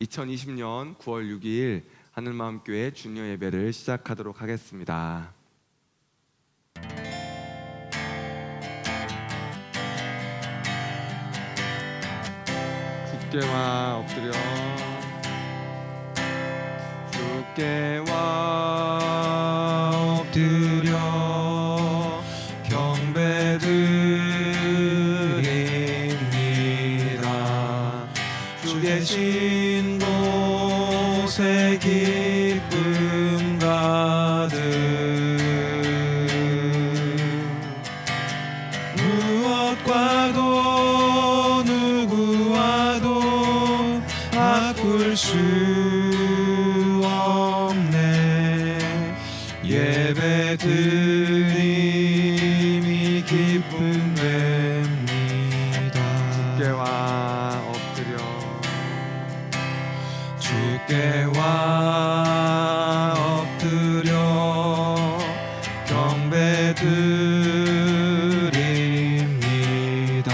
2020년 9월 6일 하늘마음교회 주니어 예배를 시작하도록 하겠습니다. 주께와 엎드려 주께와 엎드려 경배드립니다. 주 계신 곳에 기쁨 가득 무엇과도 누구와도 바꿀 수 없네. 예배드림이 기쁨 됩니다. 주께와 엎드려 주께와 엎드려 경배드립니다.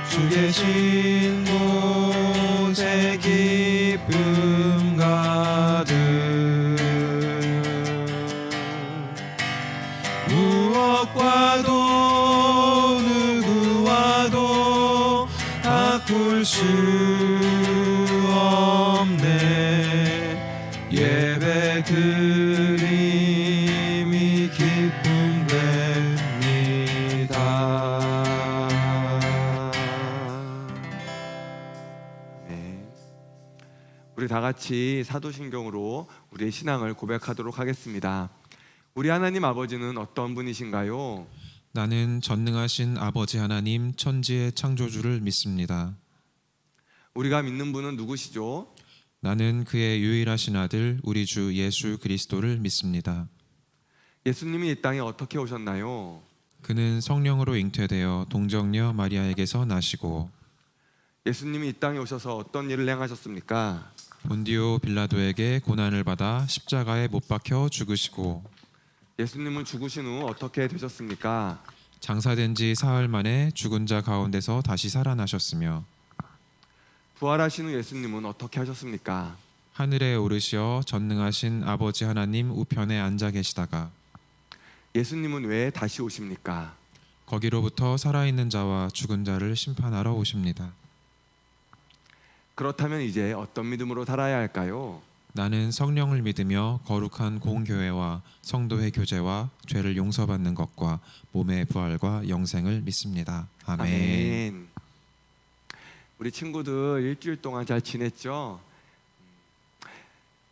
주 계신 곳에 기쁨 가득 무엇과도 누구와도 바꿀 수 없네. 예배드림이 기쁨 됩니다. 네. 우리 다 같이 사도신경으로 우리의 신앙을 고백하도록 하겠습니다. 우리 하나님 아버지는 어떤 분이신가요? 나는 전능하신 아버지 하나님 천지의 창조주를 믿습니다. 우리가 믿는 분은 누구시죠? 나는 그의 유일하신 아들 우리 주 예수 그리스도를 믿습니다. 예수님이 이 땅에 어떻게 오셨나요? 그는 성령으로 잉태되어 동정녀 마리아에게서 나시고 예수님이 이 땅에 오셔서 어떤 일을 행하셨습니까? 본디오 빌라도에게 고난을 받아 십자가에 못 박혀 죽으시고 예수님은 죽으신 후 어떻게 되셨습니까? 장사된 지 사흘 만에 죽은 자 가운데서 다시 살아나셨으며 부활하신 후 예수님은 어떻게 하셨습니까? 하늘에 오르시어 전능하신 아버지 하나님 우편에 앉아 계시다가 예수님은 왜 다시 오십니까? 거기로부터 살아있는 자와 죽은 자를 심판하러 오십니다. 그렇다면 이제 어떤 믿음으로 살아야 할까요? 나는 성령을 믿으며 거룩한 공교회와 성도의 교제와 죄를 용서받는 것과 몸의 부활과 영생을 믿습니다. 아멘. 아멘. 우리 친구들 일주일 동안 잘 지냈죠?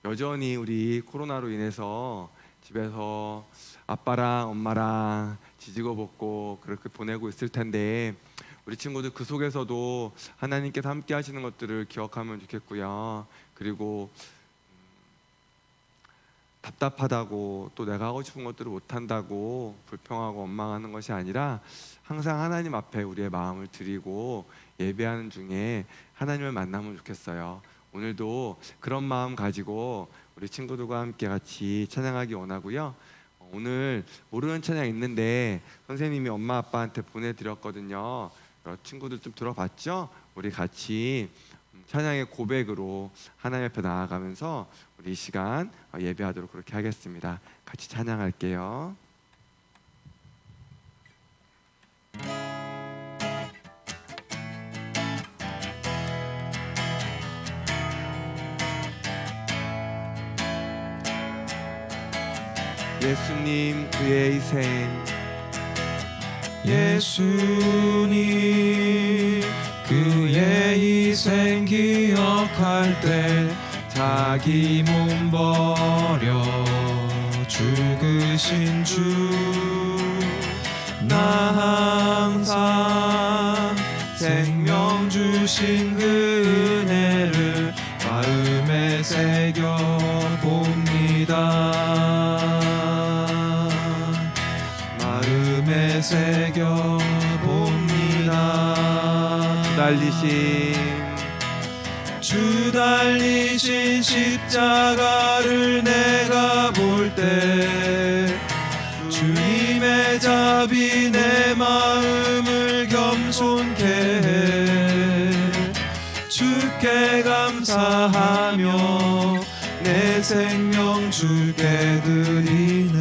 여전히 우리 코로나로 인해서 집에서 아빠랑 엄마랑 지지고 볶고 그렇게 보내고 있을 텐데 우리 친구들 그 속에서도 하나님께서 함께 하시는 것들을 기억하면 좋겠고요. 그리고 답답하다고 또 내가 하고 싶은 것들을 못한다고 불평하고 원망하는 것이 아니라 항상 하나님 앞에 우리의 마음을 드리고 예배하는 중에 하나님을 만나면 좋겠어요. 오늘도 그런 마음 가지고 우리 친구들과 함께 같이 찬양하기 원하고요. 오늘 모르는 찬양 있는데 선생님이 엄마 아빠한테 보내드렸거든요. 친구들 좀 들어봤죠? 우리 같이 찬양의 고백으로 하나님 앞에 나아가면서 우리 이 시간 예배하도록 그렇게 하겠습니다. 같이 찬양할게요. 예수님 그의 희생 예수님 그의 희생 기억할 때 자기 몸 버려 죽으신 주 나 항상 생명 주신 그 은혜를 마음에 새겨 봅니다. 마음에 새겨 봅니다. 주 달리신 십자가를 내가 볼 때 주님의 자비 내 마음을 겸손케 해 주께 감사 감사하며 내 생명 주께 드리네.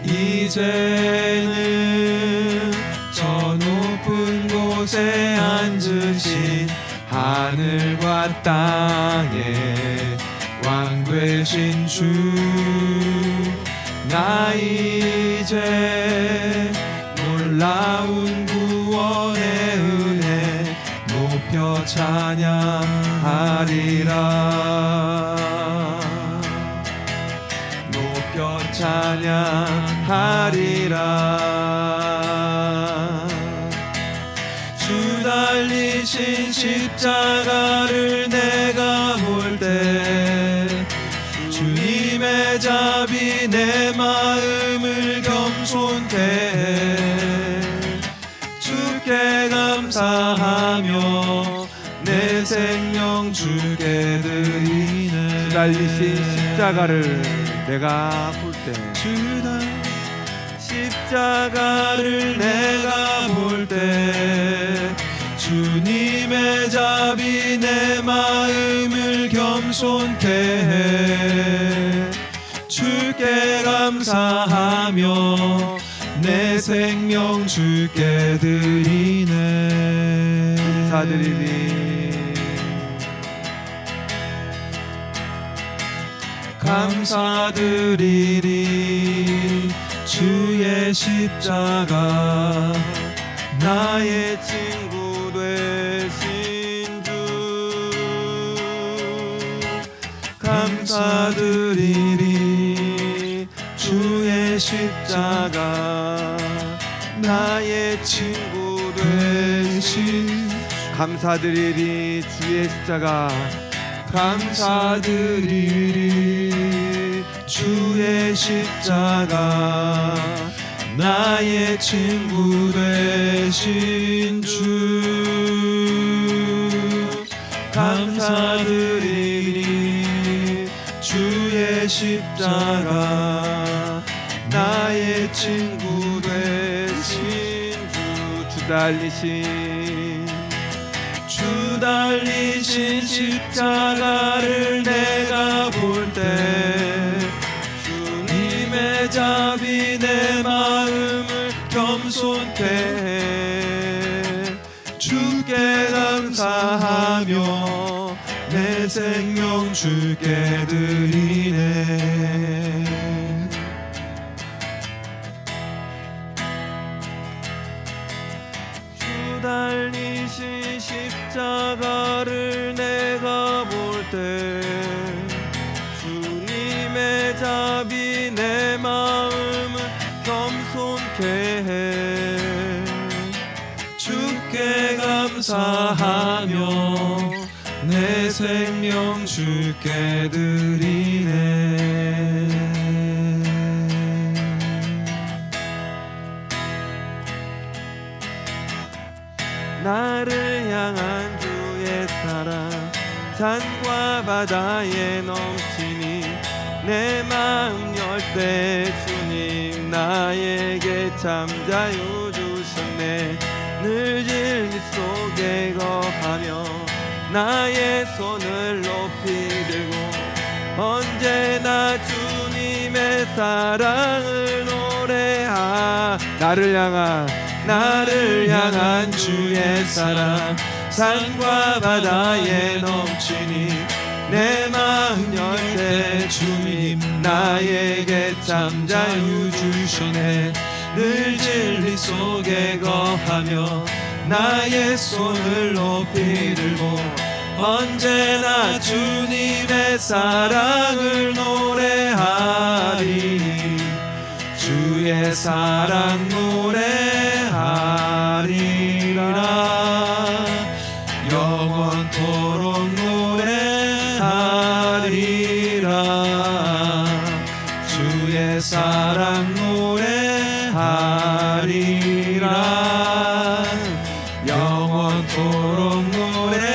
이제는 저 높은 곳에 앉으신 하늘과 땅에 왕 되신 주, 나 이제 놀라운 구원의 은혜 높여 찬양하리라. 높여 찬양하리라. 주 달리신 십자가를 내가 볼 때 주님의 자비 내 마음을 겸손케 해. 주께 감사하며 내 생명 주께 드리네. 주 달리신 십자가를 내가 볼 때 십자가를 내가 볼 때 주님의 자비 내 마음을 겸손케 해. 주께 감사하며 내 생명 주께 드리네. 감사드리니 감사드리리. 주의 십자가 나의 친구 되신 주, 감사드리리. 주의 십자가 나의 친구 되신 감사드리리. 주의 십자가 감사드리리. 주의 십자가 나의 친구 되신 주, 감사드리리. 주의 십자가 나의 친구 되신 주 달리신 십자가를 내가 볼 때 주님의 자비 내 마음을 겸손케 해. 주께 감사하며 내 생명 주께 드리네. 주 달리신 십자가를 내가 볼 때 주님의 자비 내 마음을 겸손케 해. 주께 감사하며 내 생명 주께 드리네. 나를 향한 주의 사랑 산과 바다에 넘치니 내 마음 열 때 주님 나에게 참 자유 주셨네. 늘 진리 속에 거하며 나의 손을 높이 들고 언제나 주님의 사랑을 노래하. 나를 향한 주의 사랑 산과 바다에 넘치니 내 마음 열 때 주님 나에게 참 자유 주시네. 늘 진리 속에 거하며 나의 손을 높이 들고 언제나 주님의 사랑을 노래하리. 주의 사랑 노래하리라. 영원토록 노래하리라. 주의 사랑 노래하리라. 영원토록 노래하리.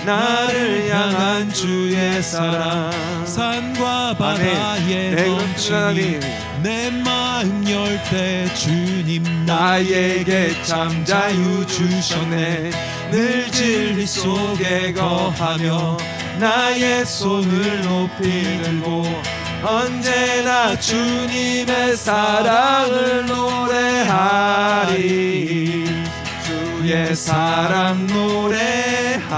나를 향한 주의 사랑 산과 바다에 넘치니 내 마음 어려울 때 주님 나에게 참 자유 주셨네. 늘 진리 속에 거하며 나의 손을 높이 들고 언제나 주님의 사랑을 노래하리. 주의 사랑 노래하리라.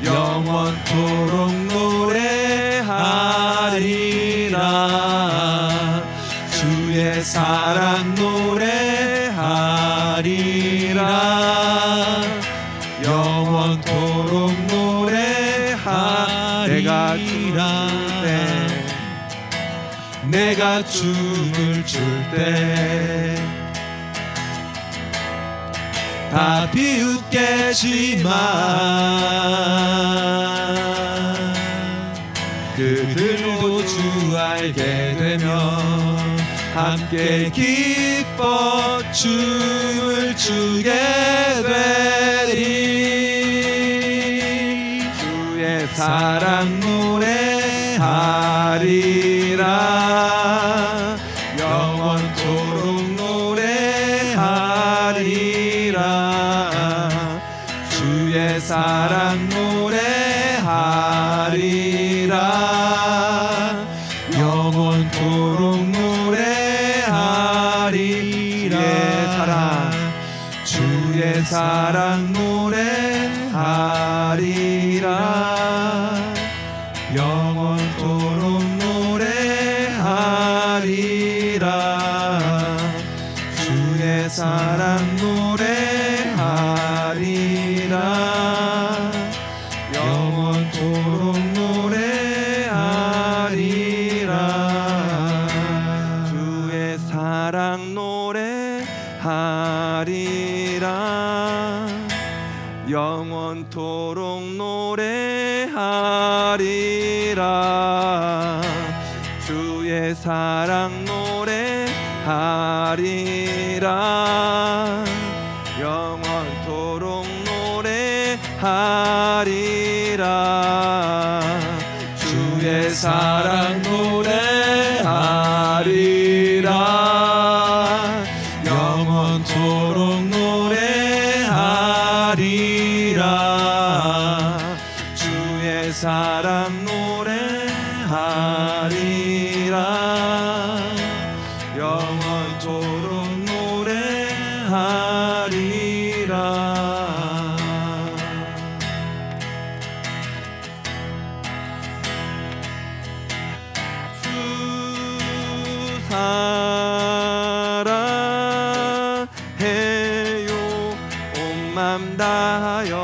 영원토록 노래하리라. 주의 사랑 노래하리라. 영원토록 노래하리라. 내가 춤을 출 때 다 비웃겠지만 그들도 주 알게 되면 함께 기뻐 춤을 추게 되리. 주의 사랑 노래하리라. 영원토록 노래하리라. 주의 사랑 노래하리라. 영원토록 노래하리라. 주의 사랑 노래하리라. 영원토록 노래하리라. 주의 사랑 노래하리라. 영원토록 노래하리라. 주의 사랑 노래하리라. 영원토록 노래하리라. 주의 사랑 노래하리라. 영원토록 노래하리라. 주의 사랑 노래하리라. 영원토록 노래하리라. 주의 사랑 노래하리라. 영원토록 노래하리라. 주 사랑해요. 온 맘 다하여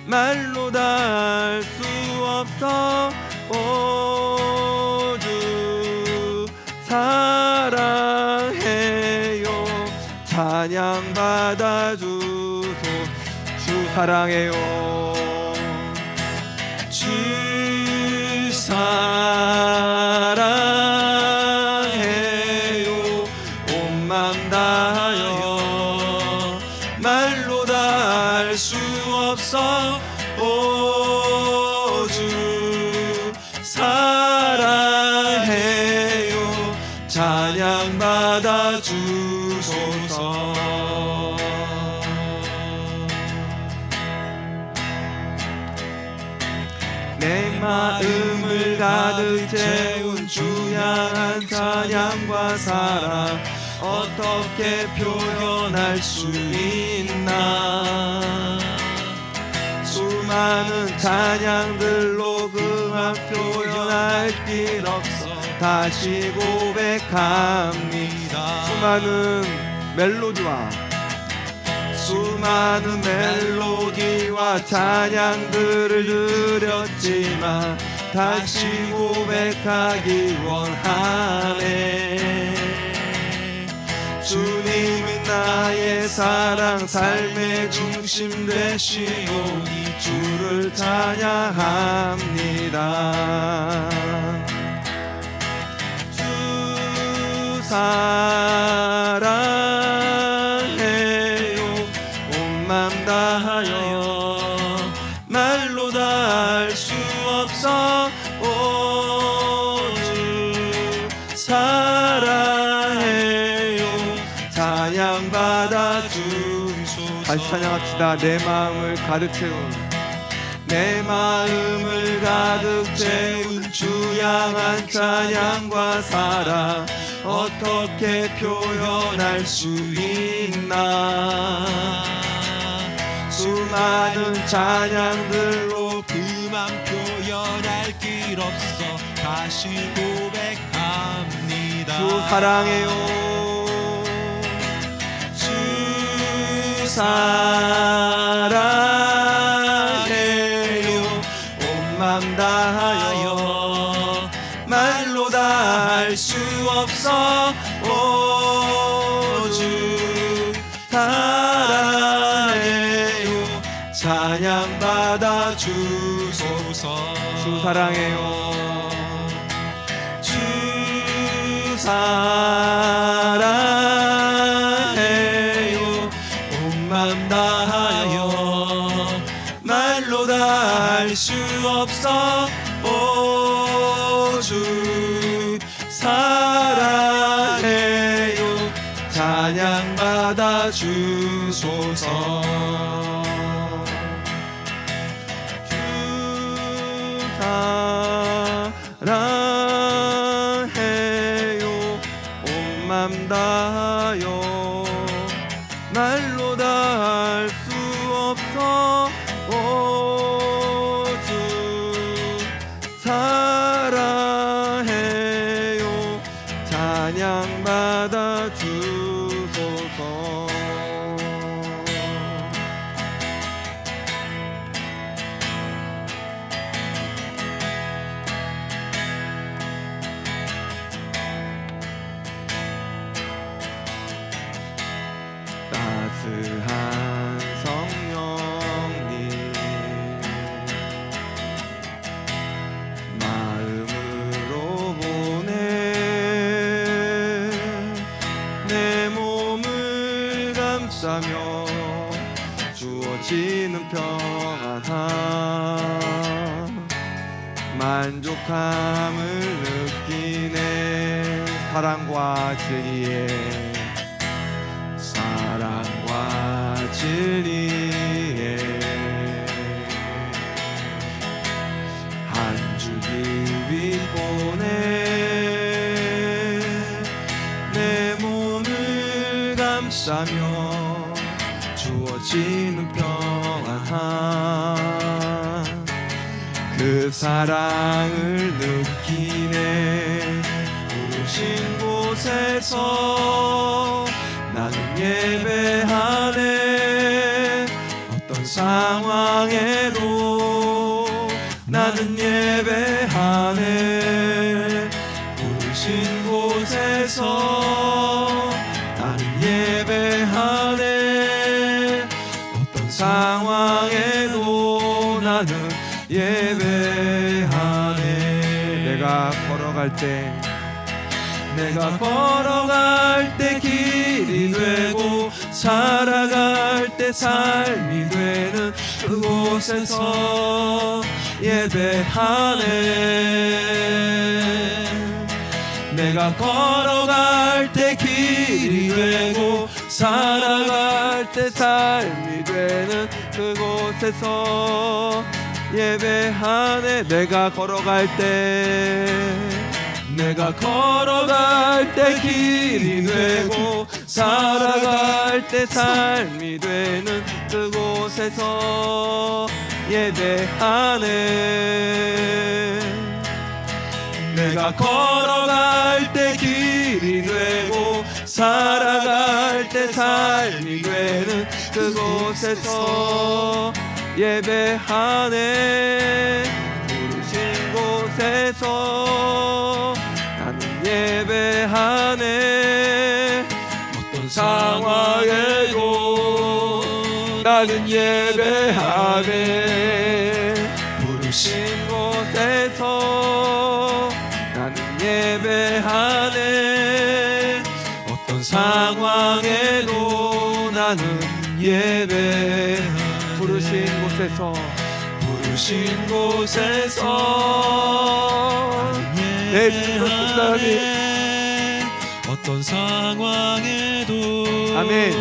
말로 다 할 수 없어. 오 주 사랑해요. 찬양 받아주소. 주 사랑해요. 주 사랑해요. 온 맘 다하여 말로 다 할 수 없어. 오 주 사랑해요. 찬양 받아주소서. 내 마음을 가득 채운 주 향한 찬양과 사랑 어떻게 표현할 수 있나. 수많은 찬양들로 그만 표현할 길 없어. 다시 고백합니다. 수많은 멜로디와 찬양들을 드렸지만 다시 고백하기 원하네. 주님은 나의 사랑 삶의 중심 되시오니 주를 찬양합니다. 주 사랑해요. 온 맘 다하여 말로 다 할 수 없어. 오 주 사랑해요. 찬양 받아 주소서. 다시 찬양합시다. 내 마음을 가득 채운, 내 마음을 가득 채운 주 향한 찬양과 사랑 어떻게 표현할 수 있나. 수많은 찬양들로 그만 표현할 길 없어 다시 고백합니다. 주 사랑해요. 주 사랑해요. 온 맘 다하여 말로 다 할 수 없어. 오 주 사랑해요. 찬양 받아 주소서. 주 사랑해요. 주 사랑해요. 온 맘 다하여 말로 다 할 수 없어. 오 주 사랑해요. 찬양 받아 주소서. 주 사랑해요. 온 맘 다하여 말로 다 할 수 없어. 오 주 사랑해요. 찬양 받아 주소서. 따스한 성령님 마음으로 보내 내 몸을 감싸며 주어지는 평안함 만족함을 느끼네. 사랑과 진리에 사랑과 진리에 한 주기 보내 내 몸을 감싸며 주어지는 평안함 그 사랑을 느끼네. 부르신 곳에서 나는 예배하네. 어떤 상황에도 나는 예배하네. 부르신 곳에서 나는 예배하네. 어떤 상황에도 나는 예배하네. 내가 걸어갈 때 내가 걸어갈 때 길이 되고 살아갈 때 삶이 되는 그곳에서 예배하네. 내가 걸어갈 때 길이 되고 살아갈 때 삶이 되는 그곳에서 예배하네. 내가 걸어갈 때 내가 걸어갈 때 길이 되고 살아갈 때 삶이 되는 그곳에서 예배하네. 내가 걸어갈 때 길이 되고 살아갈 때 삶이 되는 그곳에서 예배하네. 부르신 곳에서 나는 예배하네. 어떤 상황에도 나는 예배하네. 부르신 곳에서 나는 예배하네. 어떤 상황에도 나는 예배하네. 부르신 곳에서 부르신 곳에서 내 주님은 어떤 상황에도 아멘.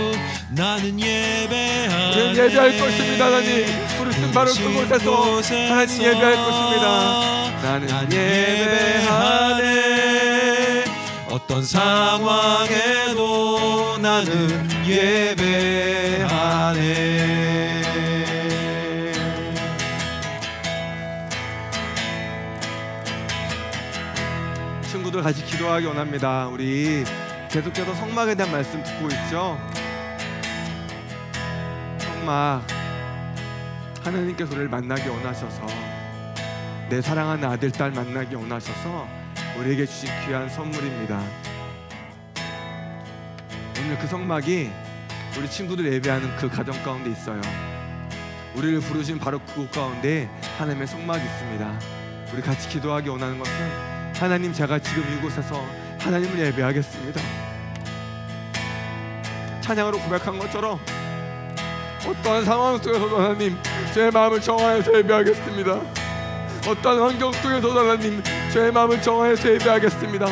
나는 예배하네. 우리는 예배할 것입니다. 하나님 부르신 바로 그곳에서 하나님 예배할 것입니다. 나는 예배하네. 어떤 상황에도 나는 예배하네. 친구들 같이 기도하기 원합니다. 우리 계속해서 성막에 대한 말씀 듣고 있죠. 성막, 하나님께서 우리를 만나기 원하셔서, 내 사랑하는 아들 딸 만나기 원하셔서 우리에게 주신 귀한 선물입니다. 오늘 그 성막이 우리 친구들 예배하는 그 가정 가운데 있어요. 우리를 부르신 바로 그곳 가운데 하나님의 성막이 있습니다. 우리 같이 기도하기 원하는 것은, 하나님, 제가 지금 이곳에서 하나님을 예배하겠습니다. 찬양으로 고백한 것처럼 어떠한 상황 속에서도 하나님, 제 마음을 정하여서 예배하겠습니다. 어떠한 환경 속에서도 하나님, 제 마음을 정하여서 예배하겠습니다.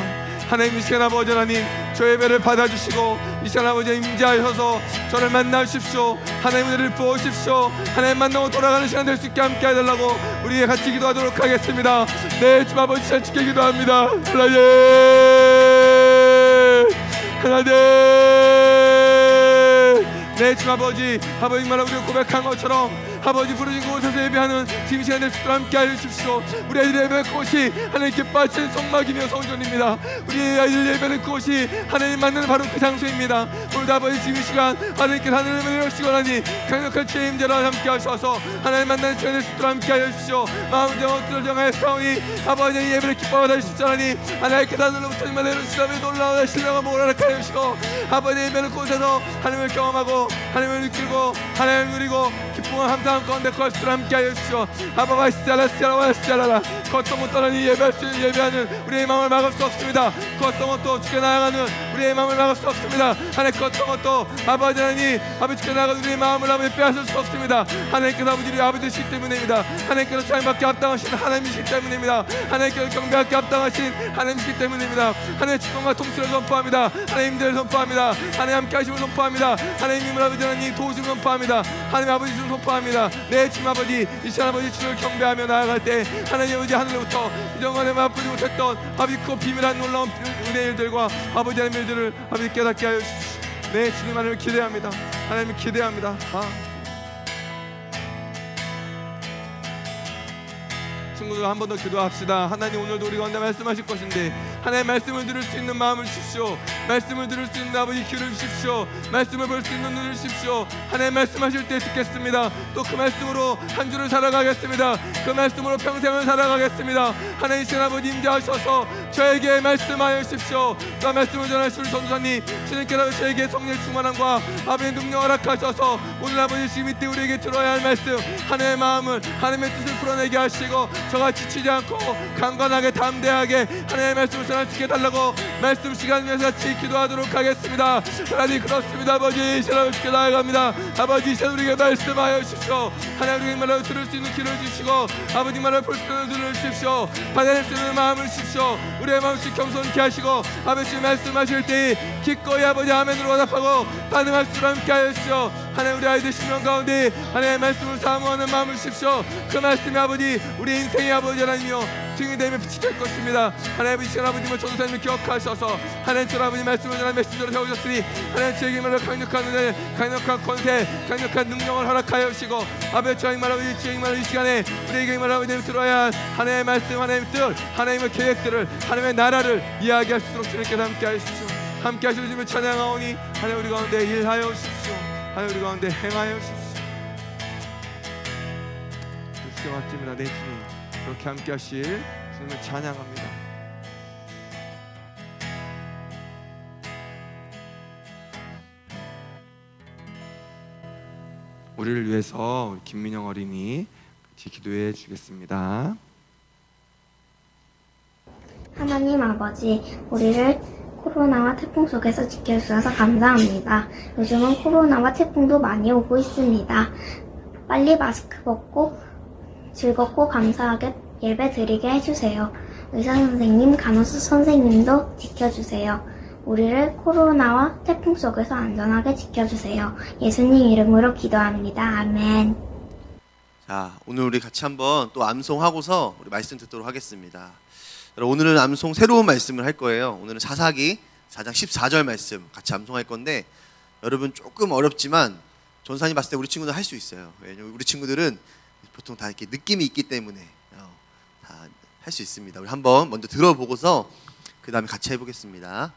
하나님, 이 시간 아버지 하나님, 저 예배를 받아주시고 이 시간 아버지 임재하셔서 저를 만나주십시오. 하나님 은혜를 부어주십시오. 하나님 만나고 돌아가는 시간 될 수 있게 함께 해달라고 우리 같이 기도하도록 하겠습니다. 네, 주 아버지 잘 주께 기도합니다. 하나님, 하나님, 네, 주 아버지, 아버지만 우리가 고백한 것처럼 아버지 부르신 곳에서 예배하는 지금 시간 될 수 있도록 함께 하여 주십시오. 우리 아이들 예배할 곳이 하나님께 빠진 성막이며 성전입니다. 우리 아이들 예배하는 곳이 하나님 만나는 바로 그 장소입니다. 오늘도 아버지 지금 시간 하나님께서 하늘을 내려주시고 하나님 강력한 주의 임재로 함께 하셔서 하나님 만나는 시간 될 수 있도록 함께 하여 주십시오. 마음을 정하여 싸우니 아버지 예배를 기뻐하여 주십시오. 하나님께서 하늘로부터 임만 내려주시다면 놀라운 신령한 목을 허락하여 주시고 아버지 예배하는 곳에서 하나님을 경험하고 하나님을 느끼고 하나님을 누리고 기쁨과 감사함 가운데 거스로 함께 하여 주시오. 아바가 시달라 겉도 못 떠나니 예배할 수 있는 예배하는 우리의 마음을 막을 수 없습니다. 겉도 못도 주께 나아가는 우리의 마음을 막을 수 없습니다. 하나님 겉도 못도 아버지 하나님 아버지 주께 나아가는 우리의 마음을 아버지 빼앗을 수 없습니다. 하나님께서 아버지 우리 아버지시기 때문입니다. 하나님께서 사랑받기 합당하신 하나님이시기 때문입니다. 하나님께서 경배받기 합당하신 하나님이시기 때문입니다. 하나님의 축복과 통치를 선포합니다. 하나님들을 선포합니다. 하나님 함께 하심을 선포합니다. 하나님을 아버지 하나님 도우심을 선포합니다. 하나님 아버지 좀 선포합니다. 내 주님 아버지 이 시간 아버지 주를 경배하며 나아갈 때 하나님 아버지 하늘로부터 이전간에 맛보지 못했던 아버지 그 비밀한 놀라운 은혜의 일들과 아버지 하나님의 일들을 아버지 깨닫게 하여 주십시오. 내 주님 하나님을 기대합니다. 하나님을 기대합니다. 친구들 한 번 더 기도합시다. 하나님 오늘도 우리 가운데 말씀하실 것인데 하나님의 말씀을 들을 수 있는 마음을 주십시오. 말씀을 들을 수 있는 아버지 귀를 주십시오. 말씀을 볼 수 있는 눈을 주십시오. 하나님 말씀하실 때 듣겠습니다. 또 그 말씀으로 한 주를 살아가겠습니다. 그 말씀으로 평생을 살아가겠습니다. 하나님 신 아버지 임재하셔서 저에게 말씀하여 주십시오. 그 말씀을 전하실 전도사님 주님께서 저에게 성령 충만함과 아버지 능력을 허락하셔서 오늘 아버지 지금 이때 우리에게 들어야 할 말씀 하나님의 마음을 하나님의 뜻을 풀어내게 하시고 저가 지치지 않고 강건하게 담대하게 하나님의 말씀을 전할 수 있게 달라고 말씀 시간 위해서 같이 기도하도록 하겠습니다. 하나님 그렇습니다. 아버지 시간을 주께 나아갑니다. 아버지 시간 우리에게 말씀하여 주십시오. 하나님 우리에게 말을 들을 수 있는 귀를 주시고 아버지 말을 볼 수 있는 눈을 주십시오. 받아낼 수 있는 마음을 주십시오. 우리의 마음씩 겸손케 하시고 아버지 말씀하실 때 기꺼이 아버지 아멘으로 화답하고 반응할 수 함께 하여 주십시오. 하나님 우리 아이들 심령 가운데 하나님의 말씀을 사모하는 마음을 주십시오. 그 말씀이 아버지 우리 인생의 아버지 하나님이요 증이 되면 빛이 될 것입니다. 하나님 이신 아버지를 전도사님을 기억하셔서 하나님 저 아버지 말씀을 전하는 메시지로 세우셨으니 하나님 저에게 말로 강력한 은혜 강력한 권세 강력한 능력을 허락하여 주시고 아버지 저에게 말하고 주에게 말하고 이 시간에 우리에게 말하고 들어야 할 하나님의 말씀 하나님의 뜻 하나님의 계획들을 하나님의 나라를 이야기할 수 있도록 주님께서 함께 하십시오. 함께 하시는 주님을 찬양하오니 하나님 우리 가운데 일하여 주십시오. 하나님 우리 가운데 행하여 주십시오. 주께 맡깁니다. 내 주님 그렇게 함께 하실 주님을 찬양합니다. 우리를 위해서 김민영 어린이 같이 기도해 주겠습니다. 하나님 아버지, 우리를 코로나와 태풍 속에서 지켜주셔서 감사합니다. 요즘은 코로나와 태풍도 많이 오고 있습니다. 빨리 마스크 벗고 즐겁고 감사하게 예배 드리게 해주세요. 의사 선생님, 간호사 선생님도 지켜주세요. 우리를 코로나와 태풍 속에서 안전하게 지켜주세요. 예수님 이름으로 기도합니다. 아멘. 자, 오늘 우리 같이 한번 또 암송하고서 우리 말씀 듣도록 하겠습니다. 여러분, 오늘은 암송 새로운 말씀을 할 거예요. 오늘은 사사기 4장 14절 말씀 같이 암송할 건데, 여러분 조금 어렵지만 전사님 봤을 때 우리 친구들 할 수 있어요. 왜냐면 우리 친구들은 보통 다 이렇게 느낌이 있기 때문에 다 할 수 있습니다. 우리 한번 먼저 들어보고서 그 다음에 같이 해보겠습니다.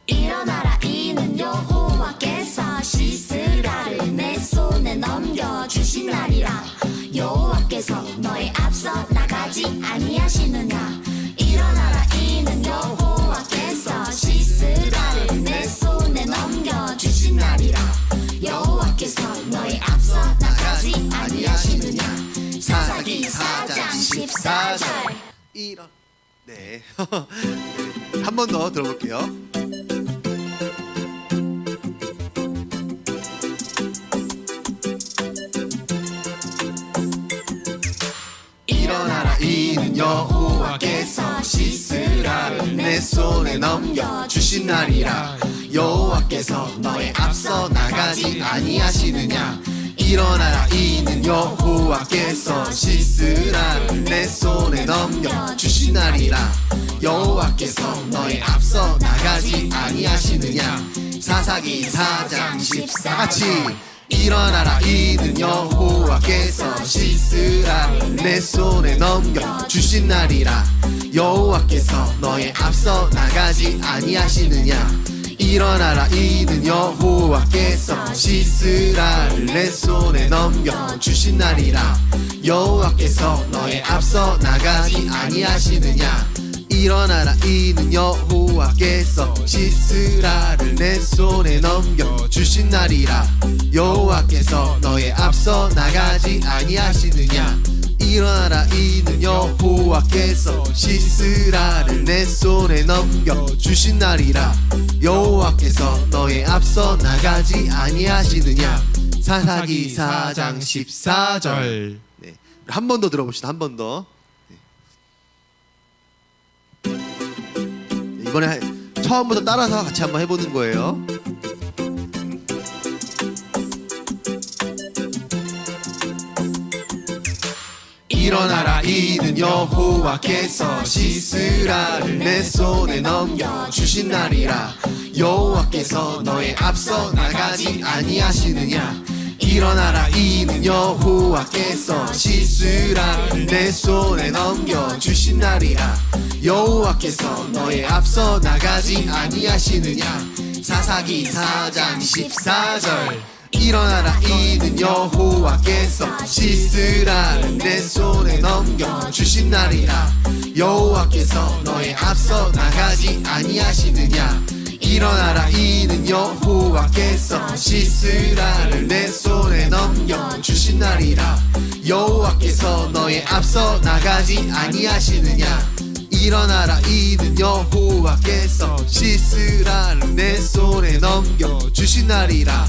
일어나라 이는 여호와께서 시스라를 내 손에 넘겨주신 날이라. 여호와께서 너의 앞서 나가지 아니하시느냐. 일어나라 이는 여호와께서 시스라를 내 손에 넘겨주신 날이라. 여호와께서 너의 앞서 나가지 아니하시느냐. 사사기 4장 14절. 이런 네. 한 번 더 들어볼게요. 일어나라 이는 여호와께서 시스라를 내 손에 넘겨주신 날이라. 여호와께서 너의 앞서 나가지 아니하시느냐. 일어나라 이는 여호와께서 시스라를 내 손에 넘겨주신 날이라. 여호와께서 너의 앞서 나가지 아니하시느냐. 사사기 4장 14 같이 일어나라 이는 여호와께서 시스라를 내 손에 넘겨주신 날이라. 여호와께서 너의 앞서 나가지 아니하시느냐. 일어나라 이는 여호와께서 시스라를 내 손에 넘겨주신 날이라. 여호와께서 너의 앞서 나가지 아니하시느냐. 일어나라 이는 여호와께서 시스라를 내 손에 넘겨주신 날이라. 여호와께서 너의 앞서 나가지 아니하시느냐. 일어나라 이는 여호와께서 시스라를 내 손에 넘겨주신 날이라. 여호와께서 너의 앞서 나가지 아니하시느냐. 사사기 4장 14절. 네, 한 번 더 들어봅시다. 한 번 더. 네, 이번에 처음부터 따라서 같이 한번 해보는 거예요. 일어나라 이는 여호와께서 시스라를 내 손에 넘겨주신 날이라. 여호와께서 너의 앞서 나가지 아니하시느냐. 일어나라 이는 여호와께서 시스라를 내 손에 넘겨주신 날이라. 여호와께서 너의 앞서 나가지 아니하시느냐. 사사기 4장 14절. 일어나라 이는 여호와께서 시스라를 내 손에 넘겨주신 날이라. 여호와께서 너의 앞서 나가지 아니하시느냐. 일어나라 이는 여호와께서 시스라를 내 손에 넘겨주신 날이라. 여호와께서 너의 앞서 나가지 아니하시느냐. 일어나라 이는 여호와께서 시스라를 내 손에 넘겨주신 날이라.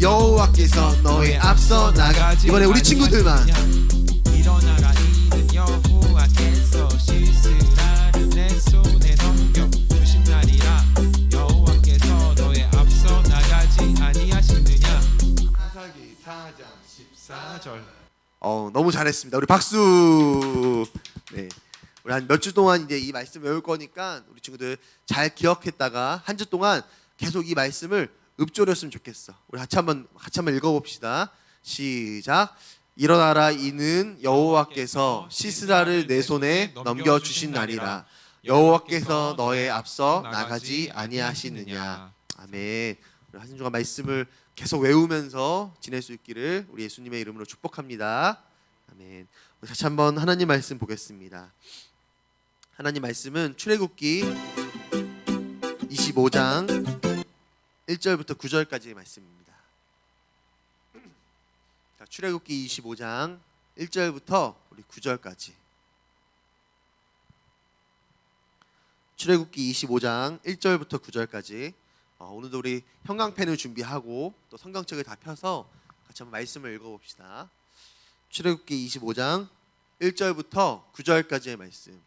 여호와께서 너의 앞서 나가지. 이번에 우리 친구들만. 일어나라 이는 여호와께서 시스라를 내 손에 넘겨주신 날이라. 여호와께서 너의 앞서 나가지 아니하시느냐. 사사기 4장 14절. 너무 잘했습니다. 우리 박수. 네. 우리 한 몇 주 동안 이제 이 말씀 외울 거니까 우리 친구들 잘 기억했다가 한 주 동안 계속 이 말씀을 읊조렸으면 좋겠어. 우리 같이 한번 읽어봅시다. 시작. 일어나라 이는 여호와께서 시스라를 내 손에 넘겨주신 날이라. 여호와께서 너의 앞서 나가지 아니하시느냐. 아멘. 우리 한 주간 말씀을 계속 외우면서 지낼 수 있기를 우리 예수님의 이름으로 축복합니다. 아멘. 우리 다시 한번 하나님 말씀 보겠습니다. 하나님 말씀은 출애굽기 25장 1절부터 9절까지의 말씀입니다. 자, 출애굽기 25장 1절부터 우리 9절까지. 출애굽기 25장 1절부터 9절까지 오늘도 우리 형광펜을 준비하고 또 성경책을 다 펴서 같이 한번 말씀을 읽어봅시다. 출애굽기 25장 1절부터 9절까지의 말씀.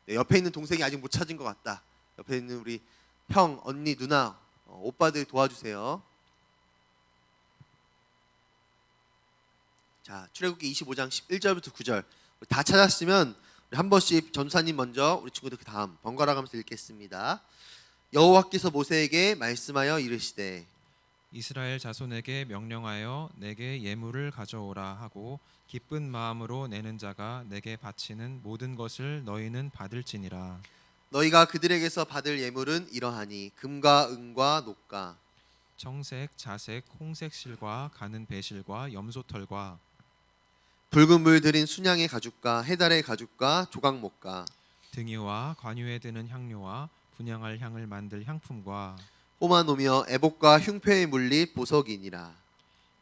네, 옆에 있는 동생이 아직 못 찾은 것 같다. 옆에 있는 우리 형, 언니, 누나, 오빠들 도와주세요. 자, 출애굽기 25장 1절부터 9절 다 찾았으면 우리 한 번씩 전사님 먼저, 우리 친구들 그 다음 번갈아 가면서 읽겠습니다. 여호와께서 모세에게 말씀하여 이르시되 이스라엘 자손에게 명령하여 내게 예물을 가져오라 하고 기쁜 마음으로 내는 자가 내게 바치는 모든 것을 너희는 받을지니라. 너희가 그들에게서 받을 예물은 이러하니 금과 은과 녹과 청색, 자색, 홍색 실과 가는 배실과 염소털과 붉은 물 들인 순양의 가죽과 해달의 가죽과 조각목과 등유와 관유에 드는 향료와 분향할 향을 만들 향품과 호마노며 애복과 흉패의 물리 보석이니라.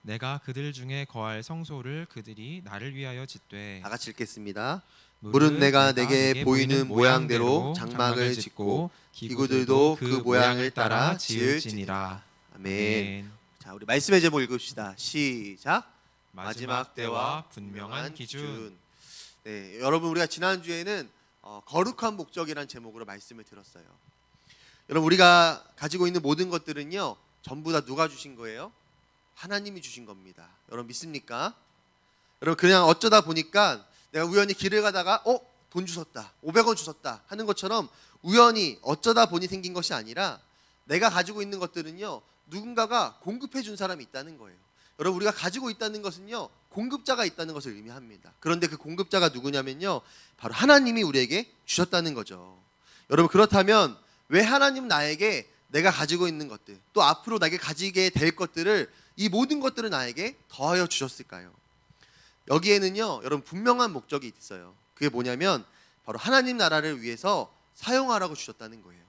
내가 그들 중에 거할 성소를 그들이 나를 위하여 짓되 다 같이 읽겠습니다. 물은 내가 내게 보이는 모양대로 장막을 짓고 기구들도 그 모양을 따라 지을지니라. 아멘. 자, 우리 말씀의 제목 읽읍시다. 시작. 마지막 때와 분명한 기준. 네, 여러분 우리가 지난 주에는 거룩한 목적이란 제목으로 말씀을 들었어요. 여러분 우리가 가지고 있는 모든 것들은요 전부 다 누가 주신 거예요? 하나님이 주신 겁니다. 여러분 믿습니까? 여러분 그냥 어쩌다 보니까 내가 우연히 길을 가다가 돈 주셨다, 500원 주셨다 하는 것처럼 우연히 어쩌다 보니 생긴 것이 아니라 내가 가지고 있는 것들은요 누군가가 공급해 준 사람이 있다는 거예요. 여러분 우리가 가지고 있다는 것은요 공급자가 있다는 것을 의미합니다. 그런데 그 공급자가 누구냐면요 바로 하나님이 우리에게 주셨다는 거죠. 여러분 그렇다면 왜 하나님 나에게 내가 가지고 있는 것들 또 앞으로 나에게 가지게 될 것들을 이 모든 것들을 나에게 더하여 주셨을까요? 여기에는요 여러분 분명한 목적이 있어요. 그게 뭐냐면 바로 하나님 나라를 위해서 사용하라고 주셨다는 거예요.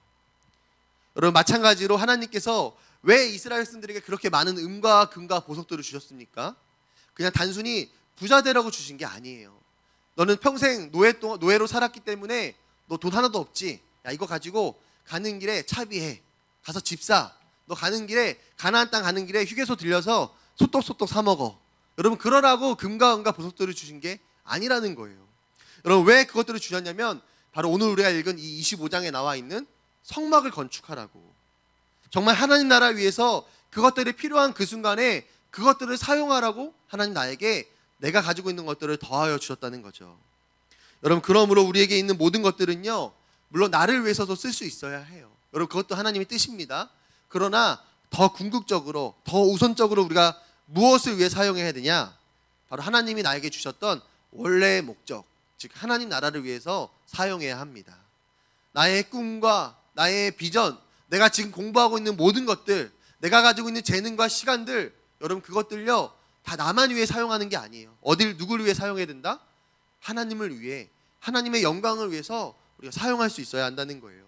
여러분 마찬가지로 하나님께서 왜 이스라엘 백성들에게 그렇게 많은 은과 금과 보석들을 주셨습니까? 그냥 단순히 부자 되라고 주신 게 아니에요. 너는 평생 노예로 살았기 때문에 너 돈 하나도 없지. 야 이거 가지고 가는 길에 차비해. 가서 집 사. 너 가는 길에 가나안 땅 가는 길에 휴게소 들려서 소떡소떡 사 먹어. 여러분 그러라고 금과 은과 보석들을 주신 게 아니라는 거예요. 여러분 왜 그것들을 주셨냐면 바로 오늘 우리가 읽은 이 25장에 나와 있는 성막을 건축하라고. 정말 하나님 나라 위해서 그것들이 필요한 그 순간에 그것들을 사용하라고 하나님 나에게 내가 가지고 있는 것들을 더하여 주셨다는 거죠. 여러분 그러므로 우리에게 있는 모든 것들은요 물론 나를 위해서도 쓸 수 있어야 해요. 여러분 그것도 하나님의 뜻입니다. 그러나 더 궁극적으로 더 우선적으로 우리가 무엇을 위해 사용해야 되냐? 바로 하나님이 나에게 주셨던 원래의 목적, 즉 하나님 나라를 위해서 사용해야 합니다. 나의 꿈과 나의 비전, 내가 지금 공부하고 있는 모든 것들, 내가 가지고 있는 재능과 시간들, 여러분 그것들요 다 나만 위해 사용하는 게 아니에요. 누구를 위해 사용해야 된다? 하나님을 위해, 하나님의 영광을 위해서 우리가 사용할 수 있어야 한다는 거예요.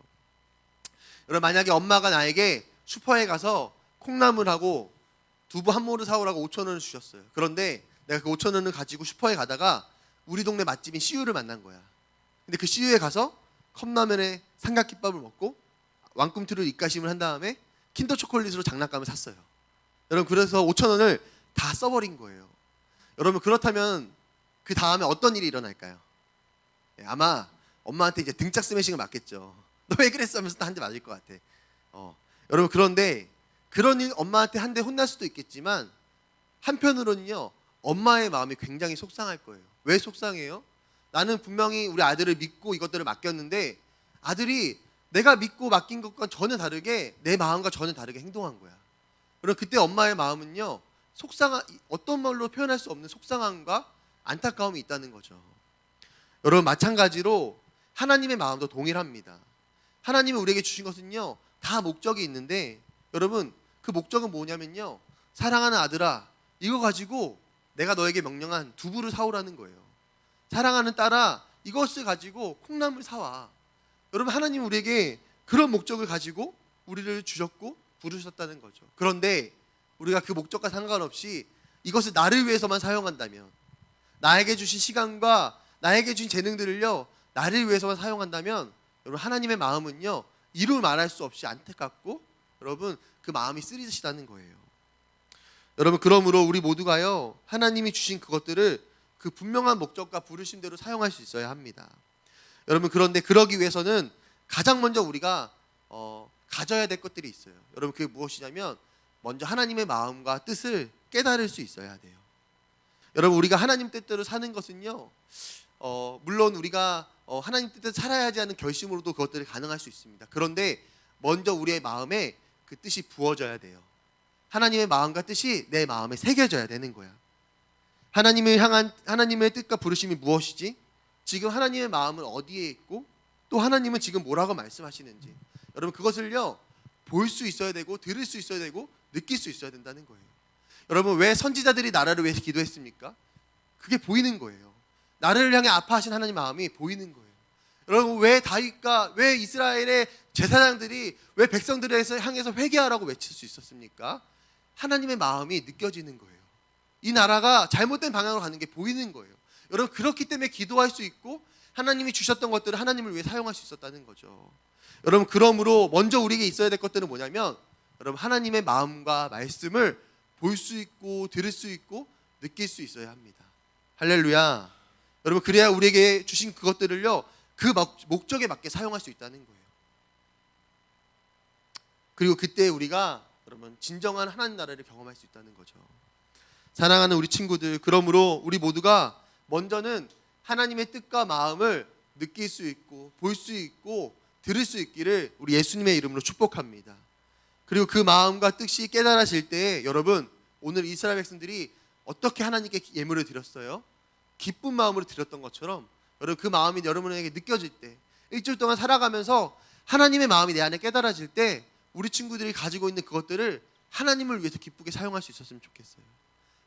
여러분 만약에 엄마가 나에게 슈퍼에 가서 콩나물하고 두부 한 모를 사오라고 5,000원을 주셨어요. 그런데 내가 그 5,000원을 가지고 슈퍼에 가다가 우리 동네 맛집인 CU를 만난 거야. 근데 그 CU에 가서 컵라면에 삼각김밥을 먹고 왕꿈틀을 입가심을 한 다음에 킨더 초콜릿으로 장난감을 샀어요. 여러분 그래서 5,000원을 다 써버린 거예요. 여러분 그렇다면 그 다음에 어떤 일이 일어날까요? 아마 엄마한테 이제 등짝 스매싱을 맞겠죠. 너 왜 그랬어 하면서 한 대 맞을 것 같아. 여러분 그런데 그런 일 엄마한테 한 대 혼날 수도 있겠지만 한편으로는요 엄마의 마음이 굉장히 속상할 거예요. 왜 속상해요? 나는 분명히 우리 아들을 믿고 이것들을 맡겼는데 아들이 내가 믿고 맡긴 것과 전혀 다르게 내 마음과 전혀 다르게 행동한 거야. 그럼 그때 엄마의 마음은요 어떤 말로 표현할 수 없는 속상함과 안타까움이 있다는 거죠. 여러분 마찬가지로 하나님의 마음도 동일합니다. 하나님이 우리에게 주신 것은요 다 목적이 있는데 여러분 그 목적은 뭐냐면요 사랑하는 아들아 이거 가지고 내가 너에게 명령한 두부를 사오라는 거예요. 사랑하는 딸아 이것을 가지고 콩나물 사와. 여러분 하나님 우리에게 그런 목적을 가지고 우리를 주셨고 부르셨다는 거죠. 그런데 우리가 그 목적과 상관없이 이것을 나를 위해서만 사용한다면 나에게 주신 시간과 나에게 주신 재능들을요 나를 위해서만 사용한다면 여러분 하나님의 마음은요 이루 말할 수 없이 안타깝고 여러분 그 마음이 쓰리시다는 거예요. 여러분 그러므로 우리 모두가요 하나님이 주신 그것들을 그 분명한 목적과 부르심대로 사용할 수 있어야 합니다. 여러분 그런데 그러기 위해서는 가장 먼저 우리가 가져야 될 것들이 있어요. 여러분 그게 무엇이냐면 먼저 하나님의 마음과 뜻을 깨달을 수 있어야 돼요. 여러분 우리가 하나님 뜻대로 사는 것은요 물론 우리가 하나님 뜻대로 살아야지 하는 결심으로도 그것들이 가능할 수 있습니다. 그런데 먼저 우리의 마음에 그 뜻이 부어져야 돼요. 하나님의 마음과 뜻이 내 마음에 새겨져야 되는 거야. 하나님을 향한 하나님의 뜻과 부르심이 무엇이지? 지금 하나님의 마음은 어디에 있고 또 하나님은 지금 뭐라고 말씀하시는지 여러분 그것을요 볼 수 있어야 되고 들을 수 있어야 되고 느낄 수 있어야 된다는 거예요. 여러분 왜 선지자들이 나라를 위해서 기도했습니까? 그게 보이는 거예요. 나라를 향해 아파하신 하나님 마음이 보이는 거예요. 여러분 왜 다윗과 왜 이스라엘의 제사장들이 왜 백성들을 향해서 회개하라고 외칠 수 있었습니까? 하나님의 마음이 느껴지는 거예요. 이 나라가 잘못된 방향으로 가는 게 보이는 거예요. 여러분 그렇기 때문에 기도할 수 있고 하나님이 주셨던 것들을 하나님을 위해 사용할 수 있었다는 거죠. 여러분 그러므로 먼저 우리에게 있어야 될 것들은 뭐냐면 여러분 하나님의 마음과 말씀을 볼 수 있고 들을 수 있고 느낄 수 있어야 합니다. 할렐루야. 여러분 그래야 우리에게 주신 그것들을요 그 목적에 맞게 사용할 수 있다는 거예요. 그리고 그때 우리가 여러분 진정한 하나님 나라를 경험할 수 있다는 거죠. 사랑하는 우리 친구들, 그러므로 우리 모두가 먼저는 하나님의 뜻과 마음을 느낄 수 있고 볼 수 있고 들을 수 있기를 우리 예수님의 이름으로 축복합니다. 그리고 그 마음과 뜻이 깨달아질 때 여러분 오늘 이스라엘 백성들이 어떻게 하나님께 예물을 드렸어요? 기쁜 마음으로 드렸던 것처럼 여러분 그 마음이 여러분에게 느껴질 때 일주일 동안 살아가면서 하나님의 마음이 내 안에 깨달아질 때 우리 친구들이 가지고 있는 그것들을 하나님을 위해서 기쁘게 사용할 수 있었으면 좋겠어요.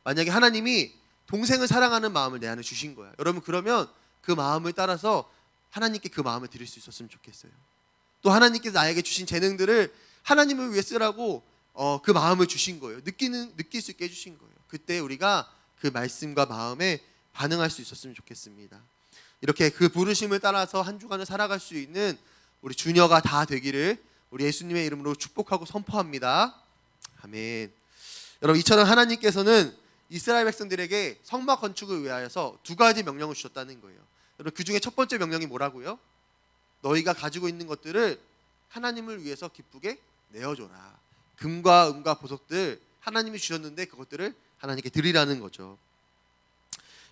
만약에 하나님이 동생을 사랑하는 마음을 내 안에 주신 거야. 여러분 그러면 그 마음을 따라서 하나님께 그 마음을 드릴 수 있었으면 좋겠어요. 또 하나님께서 나에게 주신 재능들을 하나님을 위해 쓰라고 그 마음을 주신 거예요. 느낄 수 있게 해주신 거예요. 그때 우리가 그 말씀과 마음에 반응할 수 있었으면 좋겠습니다. 이렇게 그 부르심을 따라서 한 주간을 살아갈 수 있는 우리 주녀가 다 되기를 우리 예수님의 이름으로 축복하고 선포합니다. 아멘. 여러분 이처럼 하나님께서는 이스라엘 백성들에게 성막 건축을 위하여서 두 가지 명령을 주셨다는 거예요. 여러분 그 중에 첫 번째 명령이 뭐라고요? 너희가 가지고 있는 것들을 하나님을 위해서 기쁘게 내어줘라. 금과 은과 보석들 하나님이 주셨는데 그것들을 하나님께 드리라는 거죠.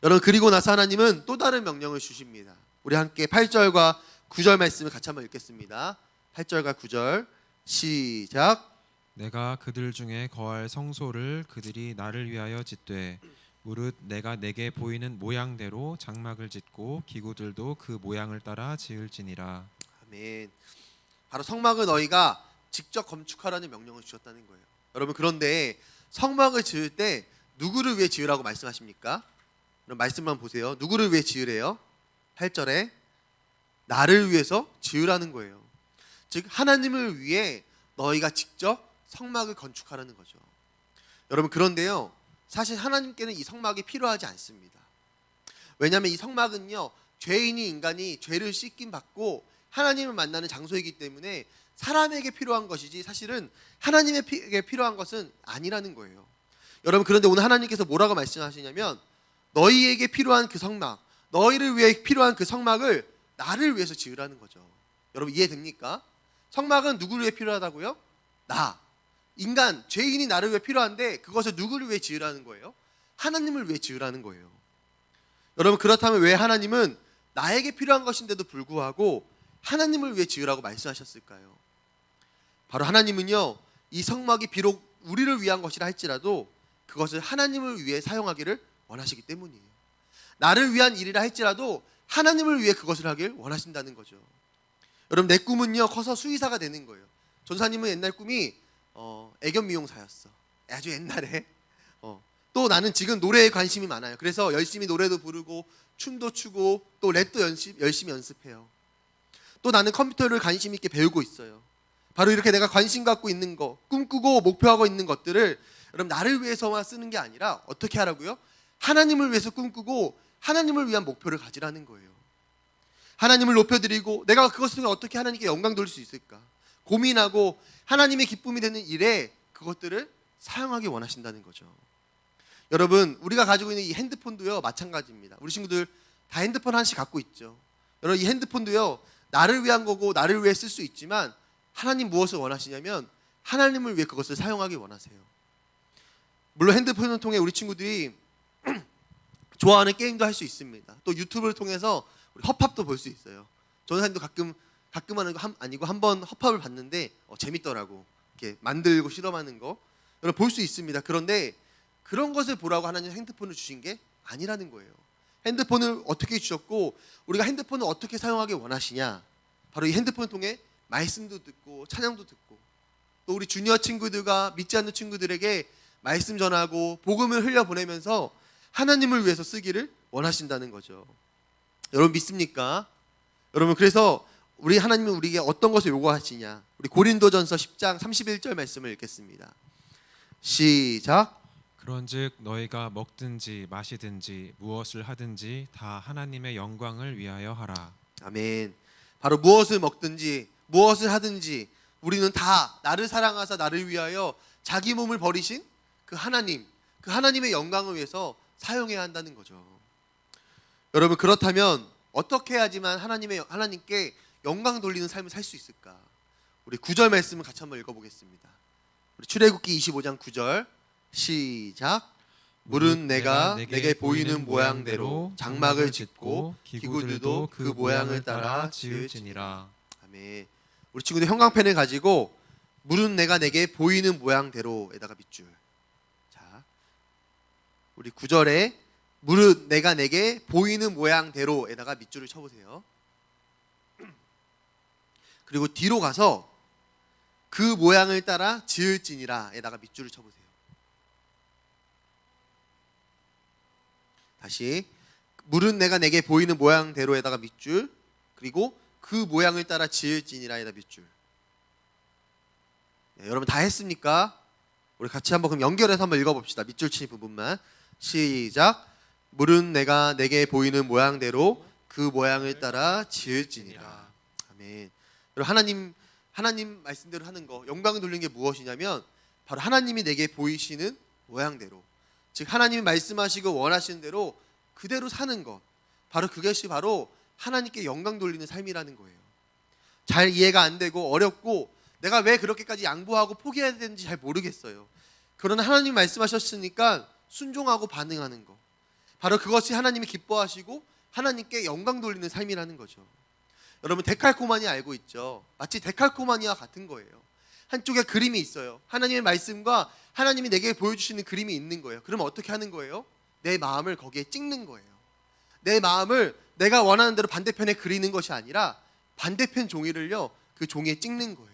여러분 그리고 나서 하나님은 또 다른 명령을 주십니다. 우리 함께 8절과 9절 말씀을 같이 한번 읽겠습니다. 8절과 9절 시작. 내가 그들 중에 거할 성소를 그들이 나를 위하여 짓되 무릇 내가 내게 보이는 모양대로 장막을 짓고 기구들도 그 모양을 따라 지을지니라. 아멘. 바로 성막을 너희가 직접 건축하라는 명령을 주셨다는 거예요. 여러분 그런데 성막을 지을 때 누구를 위해 지으라고 말씀하십니까? 그럼 말씀만 보세요. 누구를 위해 지으래요? 8절에 나를 위해서 지으라는 거예요. 즉 하나님을 위해 너희가 직접 성막을 건축하라는 거죠. 여러분 그런데요 사실 하나님께는 이 성막이 필요하지 않습니다. 왜냐하면 이 성막은요 죄인이 인간이 죄를 씻김 받고 하나님을 만나는 장소이기 때문에 사람에게 필요한 것이지 사실은 하나님에게 필요한 것은 아니라는 거예요. 여러분 그런데 오늘 하나님께서 뭐라고 말씀하시냐면 너희에게 필요한 그 성막, 너희를 위해 필요한 그 성막을 나를 위해서 지으라는 거죠. 여러분 이해됩니까? 성막은 누구를 위해 필요하다고요? 나, 인간, 죄인이 나를 위해 필요한데 그것을 누구를 위해 지으라는 거예요? 하나님을 위해 지으라는 거예요. 여러분 그렇다면 왜 하나님은 나에게 필요한 것인데도 불구하고 하나님을 위해 지으라고 말씀하셨을까요? 바로 하나님은요 이 성막이 비록 우리를 위한 것이라 할지라도 그것을 하나님을 위해 사용하기를 원하시기 때문이에요. 나를 위한 일이라 할지라도 하나님을 위해 그것을 하길 원하신다는 거죠. 여러분 내 꿈은요 커서 수의사가 되는 거예요. 전사님은 옛날 꿈이 애견 미용사였어. 아주 옛날에. 또 나는 지금 노래에 관심이 많아요. 그래서 열심히 노래도 부르고 춤도 추고 또 랩도 열심히 연습해요. 또 나는 컴퓨터를 관심 있게 배우고 있어요. 바로 이렇게 내가 관심 갖고 있는 거, 꿈꾸고 목표하고 있는 것들을 여러분 나를 위해서만 쓰는 게 아니라 어떻게 하라고요? 하나님을 위해서 꿈꾸고 하나님을 위한 목표를 가지라는 거예요. 하나님을 높여드리고 내가 그것을 통해 어떻게 하나님께 영광 돌릴 수 있을까? 고민하고 하나님의 기쁨이 되는 일에 그것들을 사용하기 원하신다는 거죠. 여러분, 우리가 가지고 있는 이 핸드폰도요 마찬가지입니다. 우리 친구들 다 핸드폰 하나씩 갖고 있죠. 여러분, 이 핸드폰도요 나를 위한 거고 나를 위해 쓸 수 있지만 하나님 무엇을 원하시냐면 하나님을 위해 그것을 사용하기 원하세요. 물론 핸드폰을 통해 우리 친구들이 좋아하는 게임도 할 수 있습니다. 또 유튜브를 통해서 우리 헛팝도 볼 수 있어요. 저는 사실도 가끔 하는 거 아니고 한번 헛팝을 봤는데 재밌더라고. 이렇게 만들고 실험하는 거 여러분 볼 수 있습니다. 그런데 그런 것을 보라고 하나님 핸드폰을 주신 게 아니라는 거예요. 핸드폰을 어떻게 주셨고 우리가 핸드폰을 어떻게 사용하기 원하시냐? 바로 이 핸드폰을 통해 말씀도 듣고 찬양도 듣고 또 우리 주니어 친구들과 믿지 않는 친구들에게 말씀 전하고 복음을 흘려보내면서 하나님을 위해서 쓰기를 원하신다는 거죠. 여러분 믿습니까? 여러분 그래서 우리 하나님은 우리에게 어떤 것을 요구하시냐? 우리 고린도전서 10장 31절 말씀을 읽겠습니다. 시작. 그런즉 너희가 먹든지 마시든지 무엇을 하든지 다 하나님의 영광을 위하여 하라. 아멘. 바로 무엇을 먹든지 무엇을 하든지 우리는 다 나를 사랑하사 나를 위하여 자기 몸을 버리신 그 하나님, 그 하나님의 영광을 위해서 사용해야 한다는 거죠. 여러분 그렇다면 어떻게 해야지만 하나님께 영광 돌리는 삶을 살 수 있을까? 우리 9절 말씀을 같이 한번 읽어보겠습니다. 우리 출애굽기 25장 9절 시작. 물은 내가 내게 보이는 모양대로 장막을 짓고 기구들도 그 모양을 따라 지을지니라. 아멘. 우리 친구들 형광펜을 가지고 물은 내가 내게 보이는 모양대로에다가 밑줄. 자, 우리 9절에 물은 내가 내게 보이는 모양대로에다가 밑줄을 쳐보세요. 그리고 뒤로 가서 그 모양을 따라 지을지니라에다가 밑줄을 쳐보세요. 다시 물은 내가 내게 보이는 모양대로에다가 밑줄 그리고 그 모양을 따라 지을지니라에다 밑줄. 네, 여러분 다 했습니까? 우리 같이 한번 그럼 연결해서 한번 읽어봅시다. 밑줄 치는 부분만 시작. 물은 내가 내게 보이는 모양대로 그 모양을 따라 지을지니라. 아멘. 여러분 하나님 말씀대로 하는 거 영광을 돌리는 게 무엇이냐면 바로 하나님이 내게 보이시는 모양대로 즉 하나님이 말씀하시고 원하시는 대로 그대로 사는 것 바로 그것이 바로 하나님께 영광 돌리는 삶이라는 거예요. 잘 이해가 안 되고 어렵고 내가 왜 그렇게까지 양보하고 포기해야 되는지 잘 모르겠어요. 그러나 하나님 말씀하셨으니까 순종하고 반응하는 거 바로 그것이 하나님이 기뻐하시고 하나님께 영광 돌리는 삶이라는 거죠. 여러분 데칼코마니 알고 있죠? 마치 데칼코마니와 같은 거예요. 한쪽에 그림이 있어요. 하나님의 말씀과 하나님이 내게 보여주시는 그림이 있는 거예요. 그러면 어떻게 하는 거예요? 내 마음을 거기에 찍는 거예요. 내 마음을 내가 원하는 대로 반대편에 그리는 것이 아니라 반대편 종이를요 그 종이에 찍는 거예요.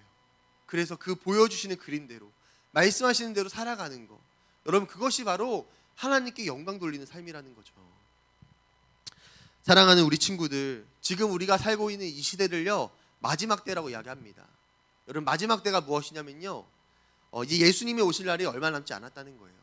그래서 그 보여주시는 그림대로 말씀하시는 대로 살아가는 거 여러분 그것이 바로 하나님께 영광 돌리는 삶이라는 거죠. 사랑하는 우리 친구들 지금 우리가 살고 있는 이 시대를요 마지막 때라고 이야기합니다. 여러분 마지막 때가 무엇이냐면요 이제 예수님이 오실 날이 얼마 남지 않았다는 거예요.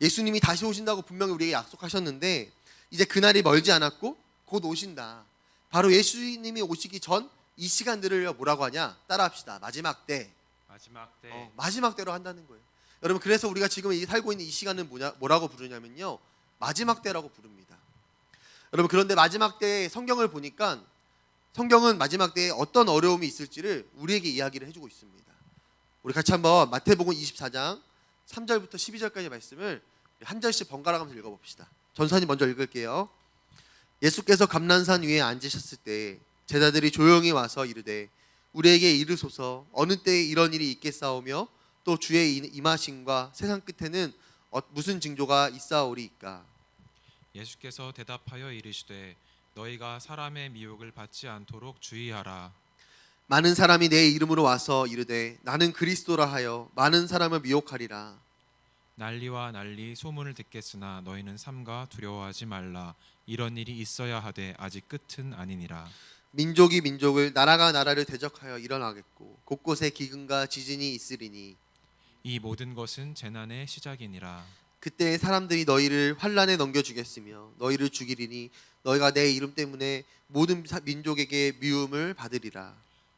예수님이 다시 오신다고 분명히 우리에게 약속하셨는데 이제 그날이 멀지 않았고 곧 오신다. 바로 예수님이 오시기 전 이 시간들을 뭐라고 하냐? 따라합시다. 마지막 때. 마지막 때 마지막 때로 한다는 거예요. 여러분 그래서 우리가 지금 살고 있는 이 시간을 뭐라고 부르냐면요 마지막 때라고 부릅니다. 여러분 그런데 마지막 때 성경을 보니까 성경은 마지막 때에 어떤 어려움이 있을지를 우리에게 이야기를 해주고 있습니다. 우리 같이 한번 마태복음 24장 3절부터 12절까지 말씀을 한 절씩 번갈아 가면서 읽어봅시다. 전사님 먼저 읽을게요. 예수께서 감난산 위에 앉으셨을 때 제자들이 조용히 와서 이르되 우리에게 이르소서 어느 때에 이런 일이 있겠사오며 또 주의 임하심과 세상 끝에는 무슨 징조가 있사오리이까. 예수께서 대답하여 이르시되 너희가 사람의 미혹을 받지 않도록 주의하라. 많은 사람이 내 이름으로 와서 이르되 나는 그리스도라 하여 많은 사람을 미혹하리라. 난리와 난리 소문을 듣겠으나 너희는 삼가 두려워하지 말라. 이런 일이 있어야 하되 아직 끝은 아니니라. 민족이 민족을 나라가 나라를 대적하여 일어나겠고 곳곳에 기근과 지진이 있으리니 이 모든 것은 재난의 시작이니라. 그때 사람들이 너희를 환란에 넘겨주겠으며 너희를 죽이리니 너희가 내 이름 때문에 모든 민족에게 미움을 받으리라.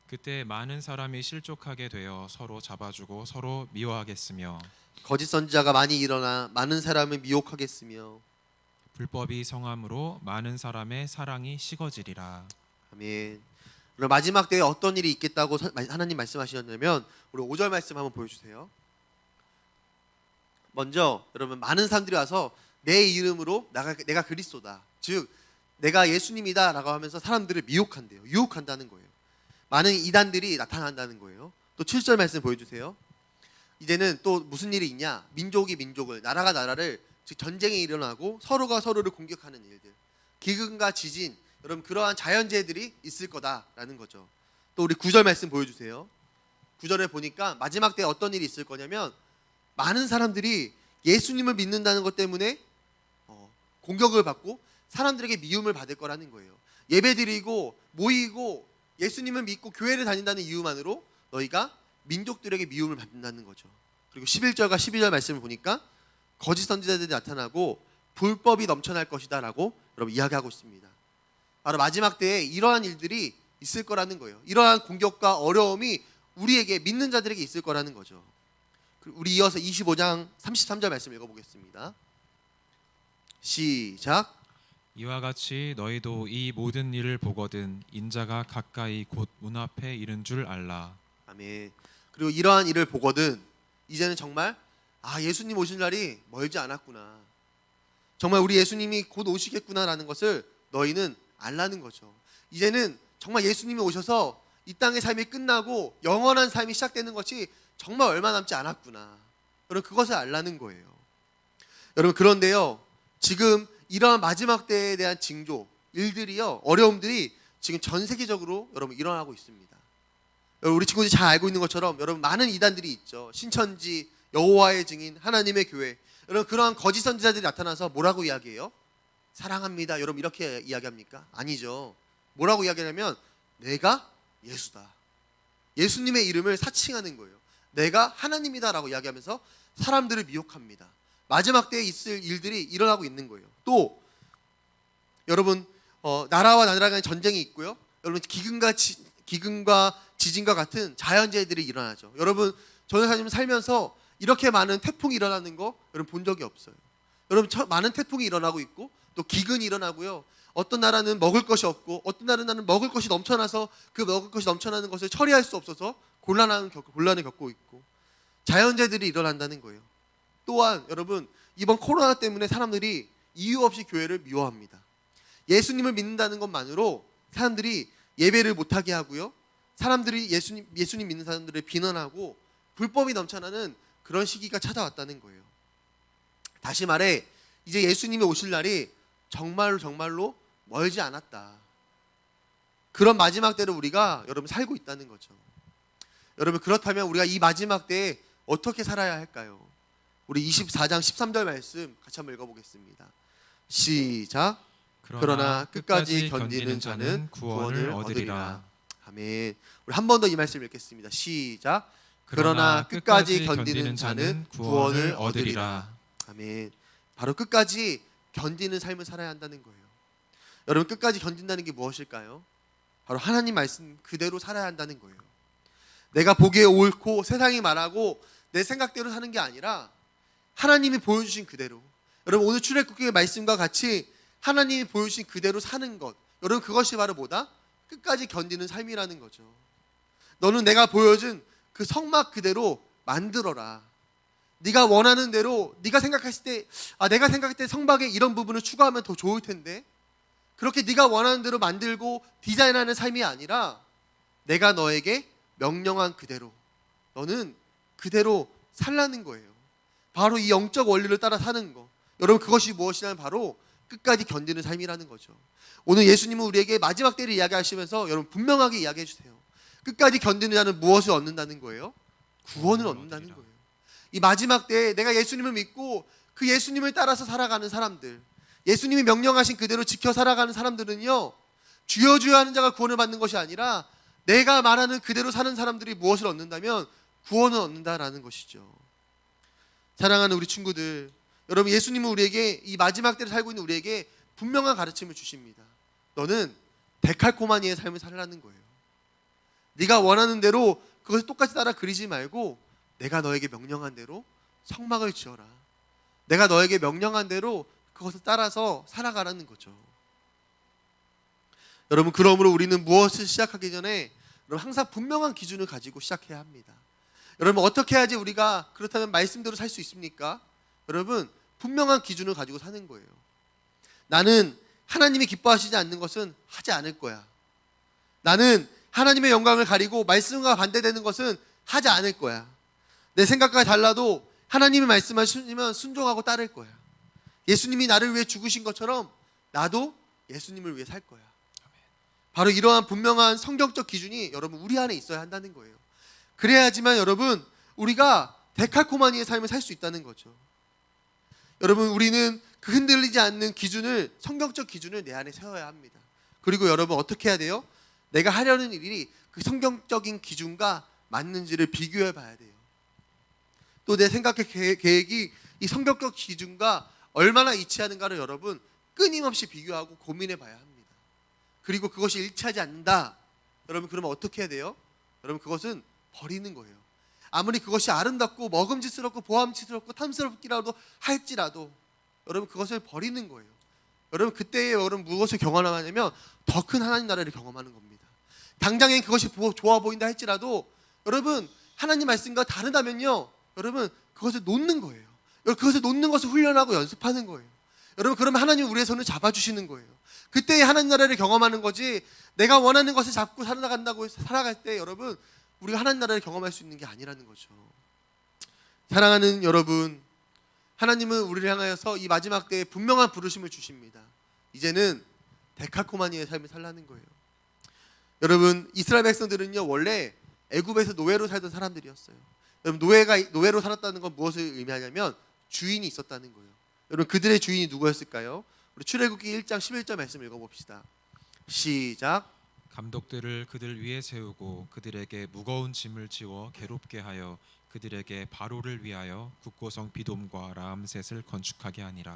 그때 많은 사람이 실족하게 되어 서로 잡아주고 서로 미워하겠으며 거짓 선지자가 많이 일어나 많은 사람을 미혹하겠으며 불법이 성함으로 많은 사람의 사랑이 식어지리라. 아멘. 그럼 마지막 때에 어떤 일이 있겠다고 하나님 말씀하셨냐면 우리 5절 말씀 한번 보여주세요. 먼저 여러분 많은 사람들이 와서 내 이름으로 내가 그리스도다, 즉 내가 예수님이다 라고 하면서 사람들을 미혹한대요. 유혹한다는 거예요. 많은 이단들이 나타난다는 거예요. 또 7절 말씀 보여주세요. 이제는 또 무슨 일이 있냐, 민족이 민족을, 나라가 나라를, 즉 전쟁이 일어나고 서로가 서로를 공격하는 일들, 기근과 지진, 여러분 그러한 자연재해들이 있을 거다라는 거죠. 또 우리 9절 말씀 보여주세요. 9절에 보니까 마지막 때 어떤 일이 있을 거냐면 많은 사람들이 예수님을 믿는다는 것 때문에 공격을 받고 사람들에게 미움을 받을 거라는 거예요. 예배드리고 모이고 예수님을 믿고 교회를 다닌다는 이유만으로 너희가 민족들에게 미움을 받는다는 거죠. 그리고 11절과 12절 말씀을 보니까 거짓 선지자들이 나타나고 불법이 넘쳐날 것이다 라고 여러분 이야기하고 있습니다. 바로 마지막 때에 이러한 일들이 있을 거라는 거예요. 이러한 공격과 어려움이 우리에게, 믿는 자들에게 있을 거라는 거죠. 우리 이어서 25장 33절 말씀 읽어보겠습니다. 시작. 이와 같이 너희도 이 모든 일을 보거든 인자가 가까이 곧 문 앞에 이른 줄 알라. 아멘. 그리고 이러한 일을 보거든 이제는 정말 예수님 오실 날이 멀지 않았구나, 정말 우리 예수님이 곧 오시겠구나라는 것을 너희는 알라는 거죠. 이제는 정말 예수님이 오셔서 이 땅의 삶이 끝나고 영원한 삶이 시작되는 것이 정말 얼마 남지 않았구나, 여러분 그것을 알라는 거예요. 여러분 그런데요, 지금 이러한 마지막 때에 대한 징조, 일들이요, 어려움들이 지금 전 세계적으로 여러분 일어나고 있습니다. 여러분 우리 친구들이 잘 알고 있는 것처럼 여러분 많은 이단들이 있죠. 신천지, 여호와의 증인, 하나님의 교회, 여러분 그러한 거짓 선지자들이 나타나서 뭐라고 이야기해요? 사랑합니다. 여러분 이렇게 이야기합니까? 아니죠. 뭐라고 이야기하냐면 내가 예수다, 예수님의 이름을 사칭하는 거예요. 내가 하나님이다 라고 이야기하면서 사람들을 미혹합니다. 마지막 때에 있을 일들이 일어나고 있는 거예요. 또 여러분 나라와 나라 간의 전쟁이 있고요, 여러분 기근과 지진과 같은 자연재해들이 일어나죠. 여러분 저는 사실 살면서 이렇게 많은 태풍이 일어나는 거 여러분 본 적이 없어요. 여러분 많은 태풍이 일어나고 있고 또 기근이 일어나고요, 어떤 나라는 먹을 것이 없고 어떤 나라는 먹을 것이 넘쳐나서 그 먹을 것이 넘쳐나는 것을 처리할 수 없어서 곤란을 겪고 있고 자연재해들이 일어난다는 거예요. 또한 여러분 이번 코로나 때문에 사람들이 이유 없이 교회를 미워합니다. 예수님을 믿는다는 것만으로 사람들이 예배를 못하게 하고요, 사람들이 예수님 믿는 사람들을 비난하고 불법이 넘쳐나는 그런 시기가 찾아왔다는 거예요. 다시 말해 이제 예수님이 오실 날이 정말로 멀지 않았다. 그런 마지막 때를 우리가 여러분 살고 있다는 거죠. 여러분 그렇다면 우리가 이 마지막 때에 어떻게 살아야 할까요? 우리 24장 13절 말씀 같이 한번 읽어보겠습니다. 시작. 그러나 끝까지 견디는 자는 구원을 얻으리라. 아멘. 우리 한 번 더 이 말씀 읽겠습니다. 시작. 그러나 끝까지 견디는 자는 구원을 얻으리라. 아멘. 바로 끝까지 견디는 삶을 살아야 한다는 거예요. 여러분 끝까지 견딘다는 게 무엇일까요? 바로 하나님 말씀 그대로 살아야 한다는 거예요. 내가 보기에 옳고 세상이 말하고 내 생각대로 사는 게 아니라 하나님이 보여주신 그대로, 여러분 오늘 출애굽기의 말씀과 같이 하나님이 보여주신 그대로 사는 것, 여러분 그것이 바로 뭐다? 끝까지 견디는 삶이라는 거죠. 너는 내가 보여준 그 성막 그대로 만들어라. 네가 원하는 대로, 네가 생각했을 때 내가 생각할 때 성막에 이런 부분을 추가하면 더 좋을 텐데, 그렇게 네가 원하는 대로 만들고 디자인하는 삶이 아니라 내가 너에게 명령한 그대로 너는 그대로 살라는 거예요. 바로 이 영적 원리를 따라 사는 거, 여러분 그것이 무엇이냐면 바로 끝까지 견디는 삶이라는 거죠. 오늘 예수님은 우리에게 마지막 때를 이야기하시면서 여러분 분명하게 이야기해 주세요. 끝까지 견디는 자는 무엇을 얻는다는 거예요? 구원을 얻는다는 거예요. 이 마지막 때에 내가 예수님을 믿고 그 예수님을 따라서 살아가는 사람들, 예수님이 명령하신 그대로 지켜 살아가는 사람들은요, 주여 주여 하는 자가 구원을 받는 것이 아니라 내가 말하는 그대로 사는 사람들이 무엇을 얻는다면 구원을 얻는다라는 것이죠. 사랑하는 우리 친구들, 여러분 예수님은 우리에게 이 마지막 때를 살고 있는 우리에게 분명한 가르침을 주십니다. 너는 데칼코마니의 삶을 살라는 거예요. 네가 원하는 대로 그것을 똑같이 따라 그리지 말고 내가 너에게 명령한 대로 성막을 지어라. 내가 너에게 명령한 대로 그것을 따라서 살아가라는 거죠. 여러분, 그러므로 우리는 무엇을 시작하기 전에 여러분 항상 분명한 기준을 가지고 시작해야 합니다. 여러분, 어떻게 해야지 우리가 그렇다면 말씀대로 살 수 있습니까? 여러분, 분명한 기준을 가지고 사는 거예요. 나는 하나님이 기뻐하시지 않는 것은 하지 않을 거야. 나는 하나님의 영광을 가리고 말씀과 반대되는 것은 하지 않을 거야. 내 생각과 달라도 하나님의 말씀하시면 순종하고 따를 거야. 예수님이 나를 위해 죽으신 것처럼 나도 예수님을 위해 살 거야. 바로 이러한 분명한 성경적 기준이 여러분 우리 안에 있어야 한다는 거예요. 그래야지만 여러분 우리가 데칼코마니의 삶을 살 수 있다는 거죠. 여러분, 우리는 그 흔들리지 않는 기준을, 성경적 기준을 내 안에 세워야 합니다. 그리고 여러분 어떻게 해야 돼요? 내가 하려는 일이 그 성경적인 기준과 맞는지를 비교해 봐야 돼요. 또 내 생각의 계획이 이 성경적 기준과 얼마나 일치하는가를 여러분 끊임없이 비교하고 고민해 봐야 합니다. 그리고 그것이 일치하지 않는다. 여러분, 그러면 어떻게 해야 돼요? 여러분, 그것은 버리는 거예요. 아무리 그것이 아름답고 먹음직스럽고 보암직스럽고 탐스럽기라도 할지라도 여러분 그것을 버리는 거예요. 여러분, 그때에 여러분 무엇을 경험하냐면 더 큰 하나님 나라를 경험하는 겁니다. 당장에 그것이 좋아 보인다 할지라도 여러분 하나님 말씀과 다르다면요, 여러분 그것을 놓는 거예요. 그것을 놓는 것을 훈련하고 연습하는 거예요. 여러분, 그러면 하나님 우리의 손을 잡아주시는 거예요. 그때 하나님 나라를 경험하는 거지, 내가 원하는 것을 잡고 살아갈 때 여러분 우리가 하나님 나라를 경험할 수 있는 게 아니라는 거죠. 사랑하는 여러분, 하나님은 우리를 향하여서 이 마지막 때에 분명한 부르심을 주십니다. 이제는 데칼코마니의 삶을 살라는 거예요. 여러분, 이스라엘 백성들은요 원래 애굽에서 노예로 살던 사람들이었어요. 여러분, 노예로 살았다는 건 무엇을 의미하냐면 주인이 있었다는 거예요. 여러분, 그들의 주인이 누구였을까요? 우리 출애굽기 1장 11절 말씀 읽어봅시다. 시작. 감독들을 그들 위에 세우고 그들에게 무거운 짐을 지워 괴롭게 하여 그들에게 바로를 위하여 국고성 비돔과 라암셋을 건축하게 하니라.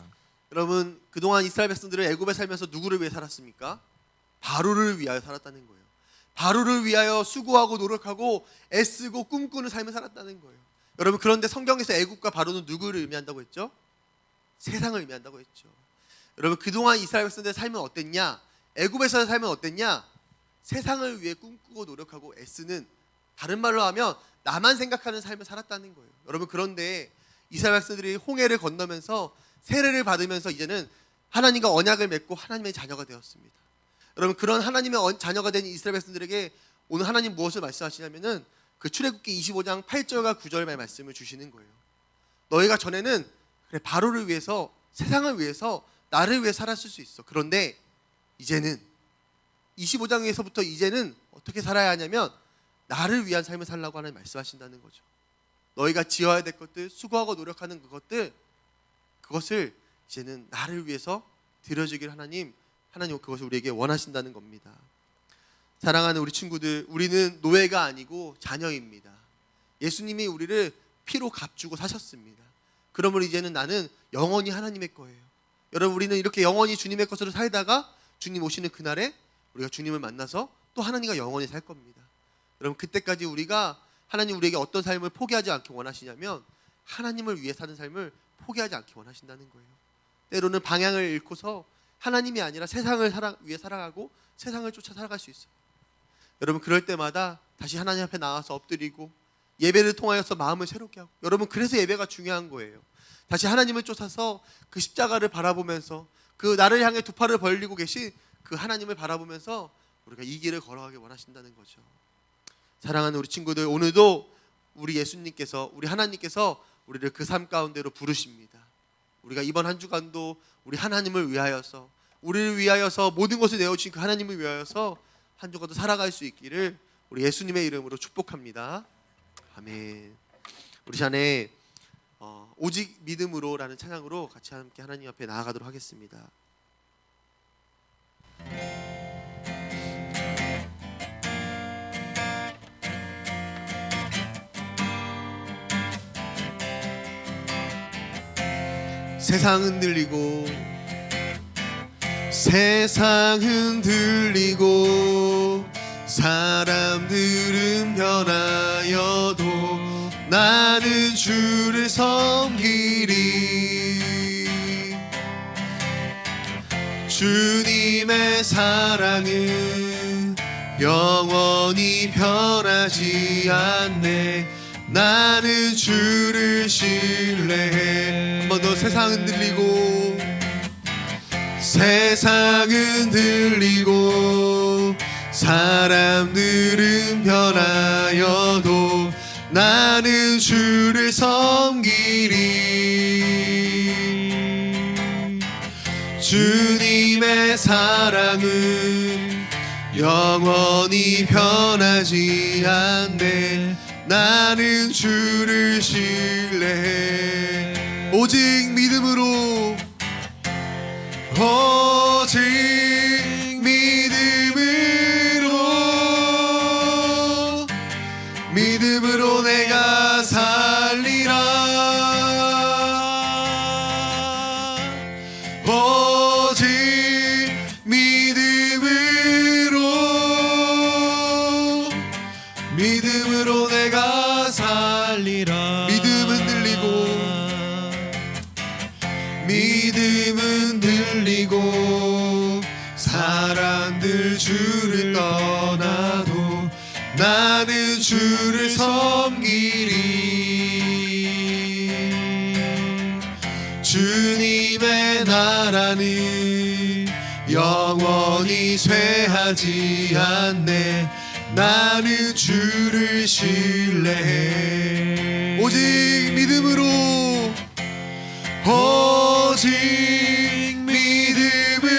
여러분, 그동안 이스라엘 백성들은 애굽에 살면서 누구를 위해 살았습니까? 바로를 위하여 살았다는 거예요. 바로를 위하여 수고하고 노력하고 애쓰고 꿈꾸는 삶을 살았다는 거예요. 여러분, 그런데 성경에서 애굽과 바로는 누구를 의미한다고 했죠? 세상을 의미한다고 했죠. 여러분, 그동안 이스라엘 백성들의 삶은 어땠냐? 애굽에서의 삶은 어땠냐? 세상을 위해 꿈꾸고 노력하고 애쓰는, 다른 말로 하면 나만 생각하는 삶을 살았다는 거예요. 여러분, 그런데 이스라엘 백성들이 홍해를 건너면서 세례를 받으면서 이제는 하나님과 언약을 맺고 하나님의 자녀가 되었습니다. 여러분, 그런 하나님의 자녀가 된 이스라엘 백성들에게 오늘 하나님 무엇을 말씀하시냐면은 그 출애굽기 25장 8절과 9절 말씀을 주시는 거예요. 너희가 전에는 그래 바로를 위해서, 세상을 위해서, 나를 위해 살았을 수 있어. 그런데 이제는 25장에서부터 이제는 어떻게 살아야 하냐면 나를 위한 삶을 살라고 하나님 말씀하신다는 거죠. 너희가 지어야 될 것들, 수고하고 노력하는 그것을 이제는 나를 위해서 드려지길 하나님 그것을 우리에게 원하신다는 겁니다. 사랑하는 우리 친구들, 우리는 노예가 아니고 자녀입니다. 예수님이 우리를 피로 값주고 사셨습니다. 그러므로 이제는 나는 영원히 하나님의 거예요. 여러분, 우리는 이렇게 영원히 주님의 것으로 살다가 주님 오시는 그날에 우리가 주님을 만나서 또 하나님과 영원히 살 겁니다. 여러분, 그때까지 하나님 우리에게 어떤 삶을 포기하지 않게 원하시냐면 하나님을 위해 사는 삶을 포기하지 않게 원하신다는 거예요. 때로는 방향을 잃고서 하나님이 아니라 세상을 위해 살아가고 세상을 쫓아 살아갈 수 있어요. 여러분, 그럴 때마다 다시 하나님 앞에 나와서 엎드리고 예배를 통하여서 마음을 새롭게 하고, 여러분 그래서 예배가 중요한 거예요. 다시 하나님을 쫓아서 그 십자가를 바라보면서 그 나를 향해 두 팔을 벌리고 계신 그 하나님을 바라보면서 우리가 이 길을 걸어가길 원하신다는 거죠. 사랑하는 우리 친구들, 오늘도 우리 예수님께서, 우리 하나님께서 우리를 그 삶 가운데로 부르십니다. 우리가 이번 한 주간도 우리 하나님을 위하여서, 우리를 위하여서 모든 것을 내어주신 그 하나님을 위하여서 한 주간도 살아갈 수 있기를 우리 예수님의 이름으로 축복합니다. 아멘. 우리 시간에 오직 믿음으로라는 찬양으로 같이 함께 하나님 앞에 나아가도록 하겠습니다. 세상 흔들리고 사람들은 변하여도 나는 주를 섬기리. 주님의 사랑은 영원히 변하지 않네. 나는 주를 신뢰해. 한 번 더. 세상은 들리고 세상은 들리고 사람들은 변하여도 나는 주를 섬기리. 주님의 사랑은 영원히 변하지 않네. 나는 주를 신뢰해. 오직 믿음으로, 오직 믿음으로, 믿음으로 내가 살리라. 오직 믿음으로, 믿음으로 내가 살리라. 믿음은 들리고 믿음은 들리고 사람들 주를 떠나도 나는 주를 섬기리. 주님의 나라는 영원히 쇠하지 않네. 나는 주를 신뢰해. 오직 믿음으로, 오직 믿음으로,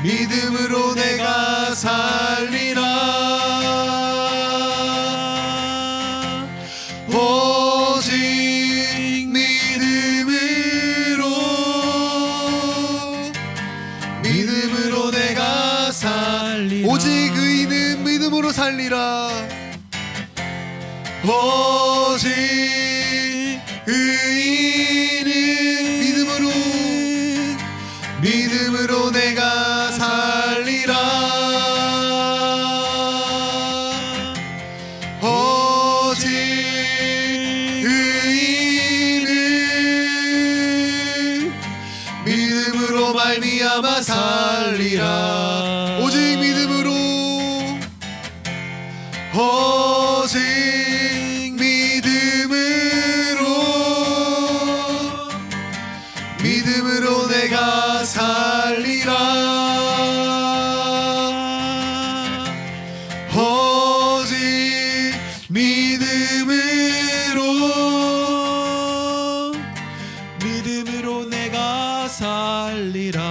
믿음으로 내가 살리라. 오직 믿음으로, 믿음으로 내가 살리라. 오직 의인은 믿음으로 살리라. 오직 의인은 믿음으로, 믿음으로 내가 살리라. 오직 의인은 믿음으로 말미암아 살리라. 오직 믿음으로, 오직 믿음으로 내가 살리라. 오직 믿음으로, 믿음으로 내가 살리라.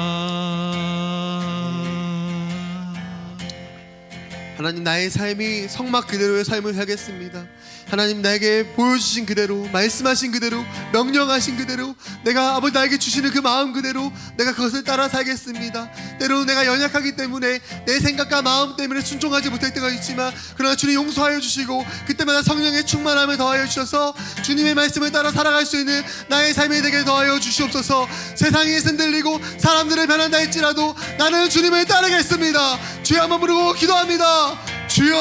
하나님, 나의 삶이 성막 그대로의 삶을 살겠습니다. 하나님, 나에게 보여주신 그대로, 말씀하신 그대로, 명령하신 그대로, 내가 아버지 나에게 주시는 그 마음 그대로 내가 그것을 따라 살겠습니다. 때로는 내가 연약하기 때문에 내 생각과 마음 때문에 순종하지 못할 때가 있지만, 그러나 주님 용서하여 주시고 그때마다 성령의 충만함을 더하여 주셔서 주님의 말씀을 따라 살아갈 수 있는 나의 삶이 되게 더하여 주시옵소서. 세상이 흔들리고 사람들을 변한다 할지라도 나는 주님을 따르겠습니다. 주여 한번 부르고 기도합니다. 주여,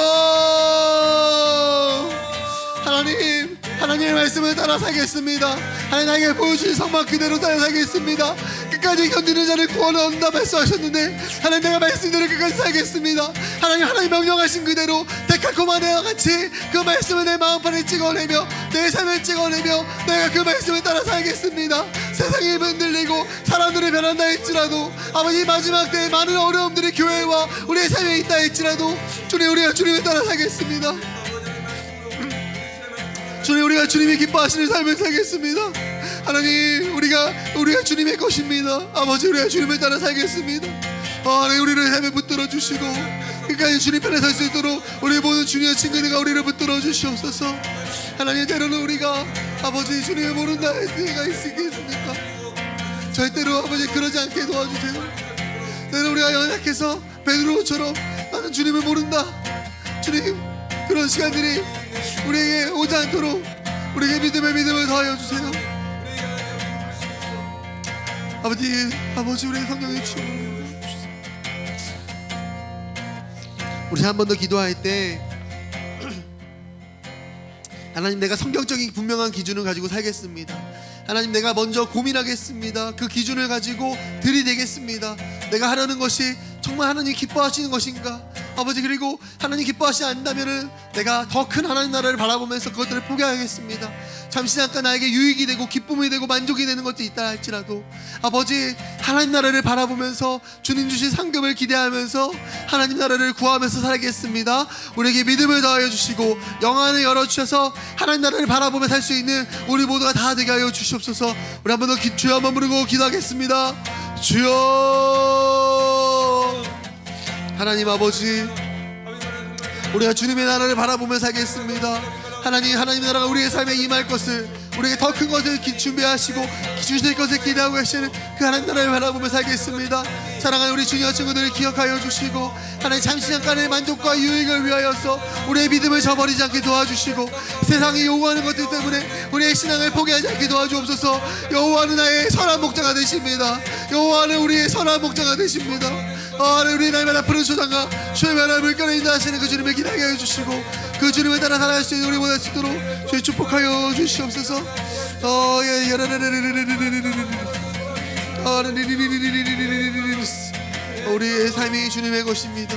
하나님, 하나님의 말씀을 따라 살겠습니다. 하나님, 나에게 보여주신 성막 그대로 따라 살겠습니다. 끝까지 견디는 자를 구원을 얻는다 말씀하셨는데, 하나님, 내가 말씀대로 끝까지 살겠습니다. 하나님, 하나님 명령하신 그대로 데칼코마네와 같이 그 말씀을 내 마음판에 찍어내며 내 삶을 찍어내며 내가 그 말씀을 따라 살겠습니다. 세상이 흔들리고 사람들이 변한다 할지라도, 아버지 마지막 때에 많은 어려움들이 교회와 우리의 삶에 있다 할지라도 주님, 우리가 주님을 따라 살겠습니다. 주님, 우리가 주님이 기뻐하시는 삶을 살겠습니다. 하나님, 우리가 주님의 것입니다. 아버지, 우리가 주님을 따라 살겠습니다. 하나님, 우리를 삶에 붙들어 주시고 끝까지 주님 편에 설 수 있도록 우리 모든 주님의 친구들과 우리를 붙들어 주시옵소서. 하나님, 때로는 우리가 아버지 주님을 모른다 할 때가 있겠습니까? 절대로 아버지 그러지 않게 도와주세요. 때로는 우리가 연약해서 베드로처럼 나는 주님을 모른다, 주님, 그런 시간들이 우리에게 오지 않도록 우리에게 믿음을 더하여 주세요. 아버지, 우리의 성령의 주여, 우리 한 번 더 기도할 때 하나님, 내가 성경적인 분명한 기준을 가지고 살겠습니다. 하나님, 내가 먼저 고민하겠습니다. 그 기준을 가지고 들이대겠습니다. 내가 하려는 것이 정말 하나님 기뻐하시는 것인가? 아버지, 그리고 하나님 기뻐하시지 않는다면은 내가 더 큰 하나님 나라를 바라보면서 그것들을 포기하겠습니다. 잠시 잠깐 나에게 유익이 되고 기쁨이 되고 만족이 되는 것도 있다 할지라도 아버지, 하나님 나라를 바라보면서 주님 주신 상급을 기대하면서 하나님 나라를 구하면서 살겠습니다. 우리에게 믿음을 더하여 주시고 영안을 열어주셔서 하나님 나라를 바라보며 살 수 있는 우리 모두가 다 되게 하여 주시옵소서. 우리 한 번 더 주여 한번 부르고 기도하겠습니다. 주여. 하나님 아버지, 우리가 주님의 나라를 바라보며 살겠습니다. 하나님 나라가 우리의 삶에 임할 것을, 우리에게 더 큰 것을 준비하시고 주실 것을 기대하고 계시는 그 하나님 나라를 바라보며 살겠습니다. 사랑하는 우리 주님과 친구들을 기억하여 주시고 하나님, 잠시 잠깐의 만족과 유익을 위하여서 우리의 믿음을 저버리지 않게 도와주시고 세상이 요구하는 것들 때문에 우리의 신앙을 포기하지 않게 도와주옵소서. 여호와는 나의 선한 목자가 되십니다. 여호와는 우리의 선한 목자가 되십니다. 우리 날마다 푸른 소장과 주의 면을 물결에 인도하시는 그 주님을 기다리게 해주시고 그 주님을 따라 살아갈 수 있는 우리 모두 수 있도록 주의 축복하여 주시옵소서. 우리의 삶이 주님의 것입니다.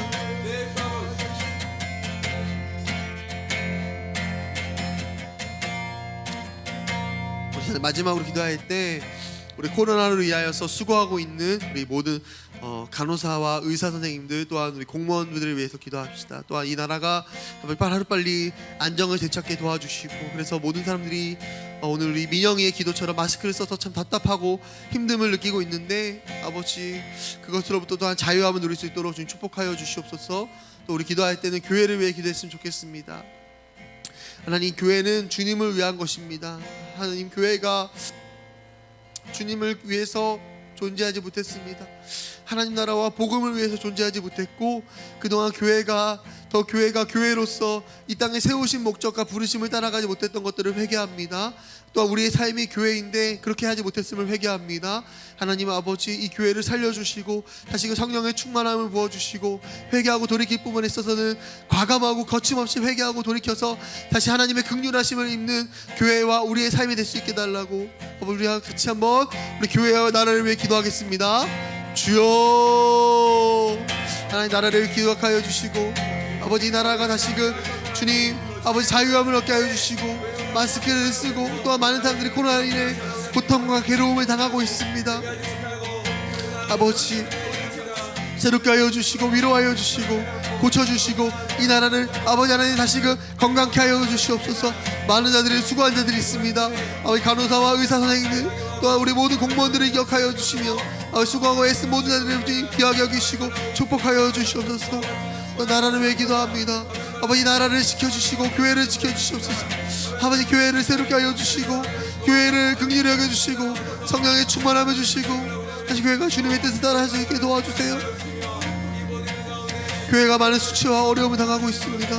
마지막으로 기도할 때 우리 코로나로 인하여서 수고하고 있는 우리 모든 간호사와 의사 선생님들, 또한 우리 공무원들을 위해서 기도합시다. 또한 이 나라가 하루빨리 안정을 되찾게 도와주시고, 그래서 모든 사람들이 오늘 우리 민영이의 기도처럼 마스크를 써서 참 답답하고 힘듦을 느끼고 있는데 아버지, 그것으로부터 또한 자유함을 누릴 수 있도록 좀 축복하여 주시옵소서. 또 우리 기도할 때는 교회를 위해 기도했으면 좋겠습니다. 하나님, 교회는 주님을 위한 것입니다. 하나님, 교회가 주님을 위해서 존재하지 못했습니다. 하나님 나라와 복음을 위해서 존재하지 못했고, 그동안 교회가 교회로서 이 땅에 세우신 목적과 부르심을 따라가지 못했던 것들을 회개합니다. 또한 우리의 삶이 교회인데 그렇게 하지 못했음을 회개합니다. 하나님 아버지, 이 교회를 살려주시고 다시 그 성령의 충만함을 부어주시고 회개하고 돌이킬 부분에 있어서는 과감하고 거침없이 회개하고 돌이켜서 다시 하나님의 긍휼하심을 입는 교회와 우리의 삶이 될 수 있게 달라고 우리가 같이 한번 우리 교회와 나라를 위해 기도하겠습니다. 주여, 하나님 나라를 기억하여 주시고 아버지, 이 나라가 다시금 주님 아버지 자유함을 얻게 하여 주시고 마스크를 쓰고 또한 많은 사람들이 코로나로 인해 고통과 괴로움을 당하고 있습니다. 아버지, 새롭게 하여 주시고 위로하여 주시고 고쳐주시고 이 나라를 아버지 하나님 다시금 건강케 하여 주시옵소서. 많은 자들이 수고한 자들이 있습니다. 아버지, 간호사와 의사 선생님들 또한 우리 모든 공무원들을 기억하여 주시며 아버지, 수고하고 애쓴 모든 자들을 귀하게 여기시고 축복하여 주시옵소서. 나라를 위해 기도합니다. 아버지, 나라를 지켜주시고 교회를 지켜주시옵소서. 아버지, 교회를 새롭게 하여 주시고 교회를 긍휼히 여겨주시고 성령의 충만함을 주시고 다시 교회가 주님의 뜻을 따라 할 수 있게 도와주세요. 교회가 많은 수치와 어려움을 당하고 있습니다.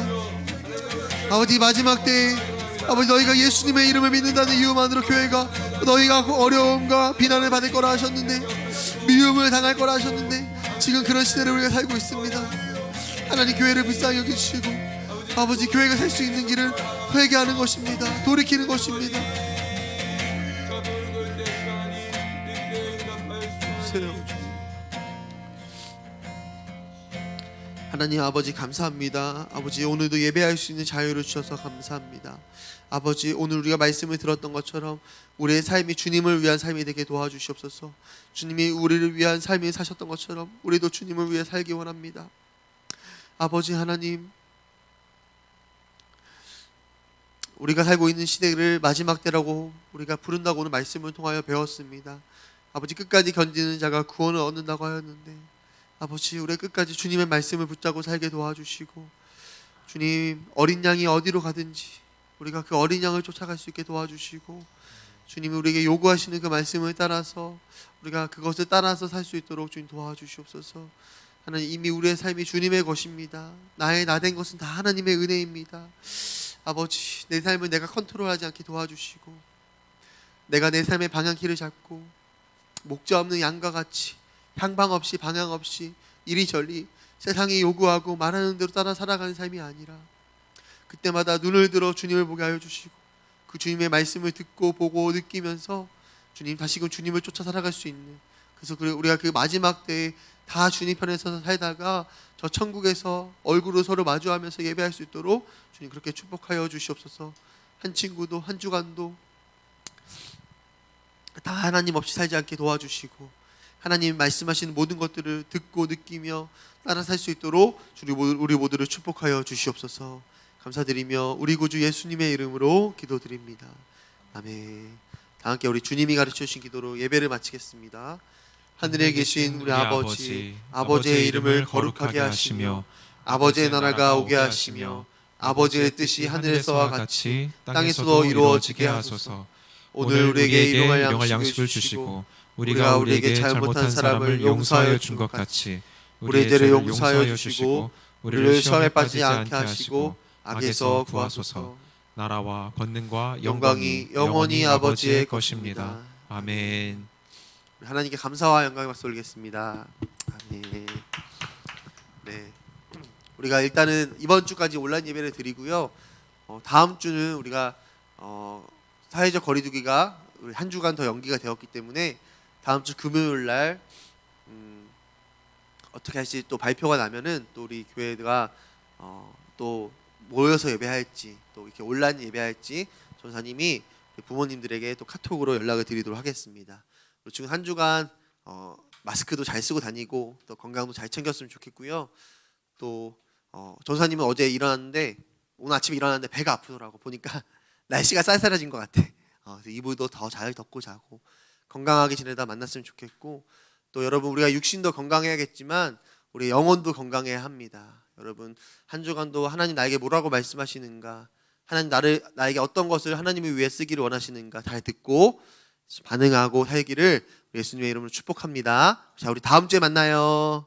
아버지, 마지막 때에 아버지, 너희가 예수님의 이름을 믿는다는 이유만으로 교회가 너희가 어려움과 비난을 받을 거라 하셨는데, 미움을 당할 거라 하셨는데 지금 그런 시대를 우리가 살고 있습니다. 하나님, 교회를 불쌍히 여기시고 아버지, 교회가 살 수 있는 길은 회개하는 것입니다. 돌이키는 것입니다. 하나님 아버지, 감사합니다. 아버지, 오늘도 예배할 수 있는 자유를 주셔서 감사합니다. 아버지, 오늘 우리가 말씀을 들었던 것처럼 우리의 삶이 주님을 위한 삶이 되게 도와주시옵소서. 주님이 우리를 위한 삶을 사셨던 것처럼 우리도 주님을 위해 살기 원합니다. 아버지 하나님, 우리가 살고 있는 시대를 마지막 때라고 우리가 부른다고 오늘 말씀을 통하여 배웠습니다. 아버지, 끝까지 견디는 자가 구원을 얻는다고 하였는데 아버지, 우리 끝까지 주님의 말씀을 붙잡고 살게 도와주시고 주님, 어린 양이 어디로 가든지 우리가 그 어린 양을 쫓아갈 수 있게 도와주시고 주님이 우리에게 요구하시는 그 말씀을 따라서 우리가 그것을 따라서 살 수 있도록 주님 도와주시옵소서. 하나님, 이미 우리의 삶이 주님의 것입니다. 나의 나된 것은 다 하나님의 은혜입니다. 아버지, 내 삶을 내가 컨트롤하지 않게 도와주시고 내가 내 삶의 방향키를 잡고 목자 없는 양과 같이 향방 없이 방향 없이 이리저리 세상이 요구하고 말하는 대로 따라 살아가는 삶이 아니라 그때마다 눈을 들어 주님을 보게 하여 주시고 그 주님의 말씀을 듣고 보고 느끼면서 주님 다시금 주님을 쫓아 살아갈 수 있는, 그래서 우리가 그 마지막 때에 다 주님 편에 서서 살다가 저 천국에서 얼굴로 서로 마주하면서 예배할 수 있도록 주님 그렇게 축복하여 주시옵소서. 한 친구도 한 주간도 다 하나님 없이 살지 않게 도와주시고 하나님 말씀하시는 모든 것들을 듣고 느끼며 따라 살 수 있도록 우리 모두를 축복하여 주시옵소서. 감사드리며 우리 구주 예수님의 이름으로 기도드립니다. 아멘. 다 함께 우리 주님이 가르쳐 주신 기도로 예배를 마치겠습니다. 하늘에 계신 우리 아버지, 아버지의 이름을 거룩하게 하시며 아버지의 나라가 오게 하시며 아버지의 뜻이 하늘에서와 같이 땅에서도 이루어지게 하소서. 오늘 우리에게 일용할 양식을 주시고 우리가 우리에게 잘못한 사람을 용서하여 준 것 같이 우리의 죄를 용서하여 주시고 우리를 시험에 빠지지 않게 하시고 악에서 구하소서. 나라와 권능과 영광이 영원히 아버지의 것입니다. 아멘. 하나님께 감사와 영광의 박수 올리겠습니다. 아멘. 네, 우리가 일단은 이번 주까지 온라인 예배를 드리고요. 다음 주는 우리가 사회적 거리두기가 한 주간 더 연기가 되었기 때문에 다음 주 금요일 날 어떻게 할지 또 발표가 나면은 또 우리 교회가 또 모여서 예배할지 또 이렇게 온라인 예배할지 전사님이 부모님들에게 또 카톡으로 연락을 드리도록 하겠습니다. 지금 한 주간 마스크도 잘 쓰고 다니고 또 건강도 잘 챙겼으면 좋겠고요. 또 전사님은 어제 일어났는데 오늘 아침에 일어났는데 배가 아프더라고. 보니까 날씨가 쌀쌀해진 것 같아. 그래서 이불도 더 잘 덮고 자고 건강하게 지내다 만났으면 좋겠고, 또 여러분 우리가 육신도 건강해야겠지만 우리 영혼도 건강해야 합니다. 여러분 한 주간도 하나님 나에게 뭐라고 말씀하시는가, 하나님 나에게 어떤 것을 하나님을 위해 쓰기를 원하시는가 잘 듣고 반응하고 살기를 예수님의 이름으로 축복합니다. 자, 우리 다음 주에 만나요.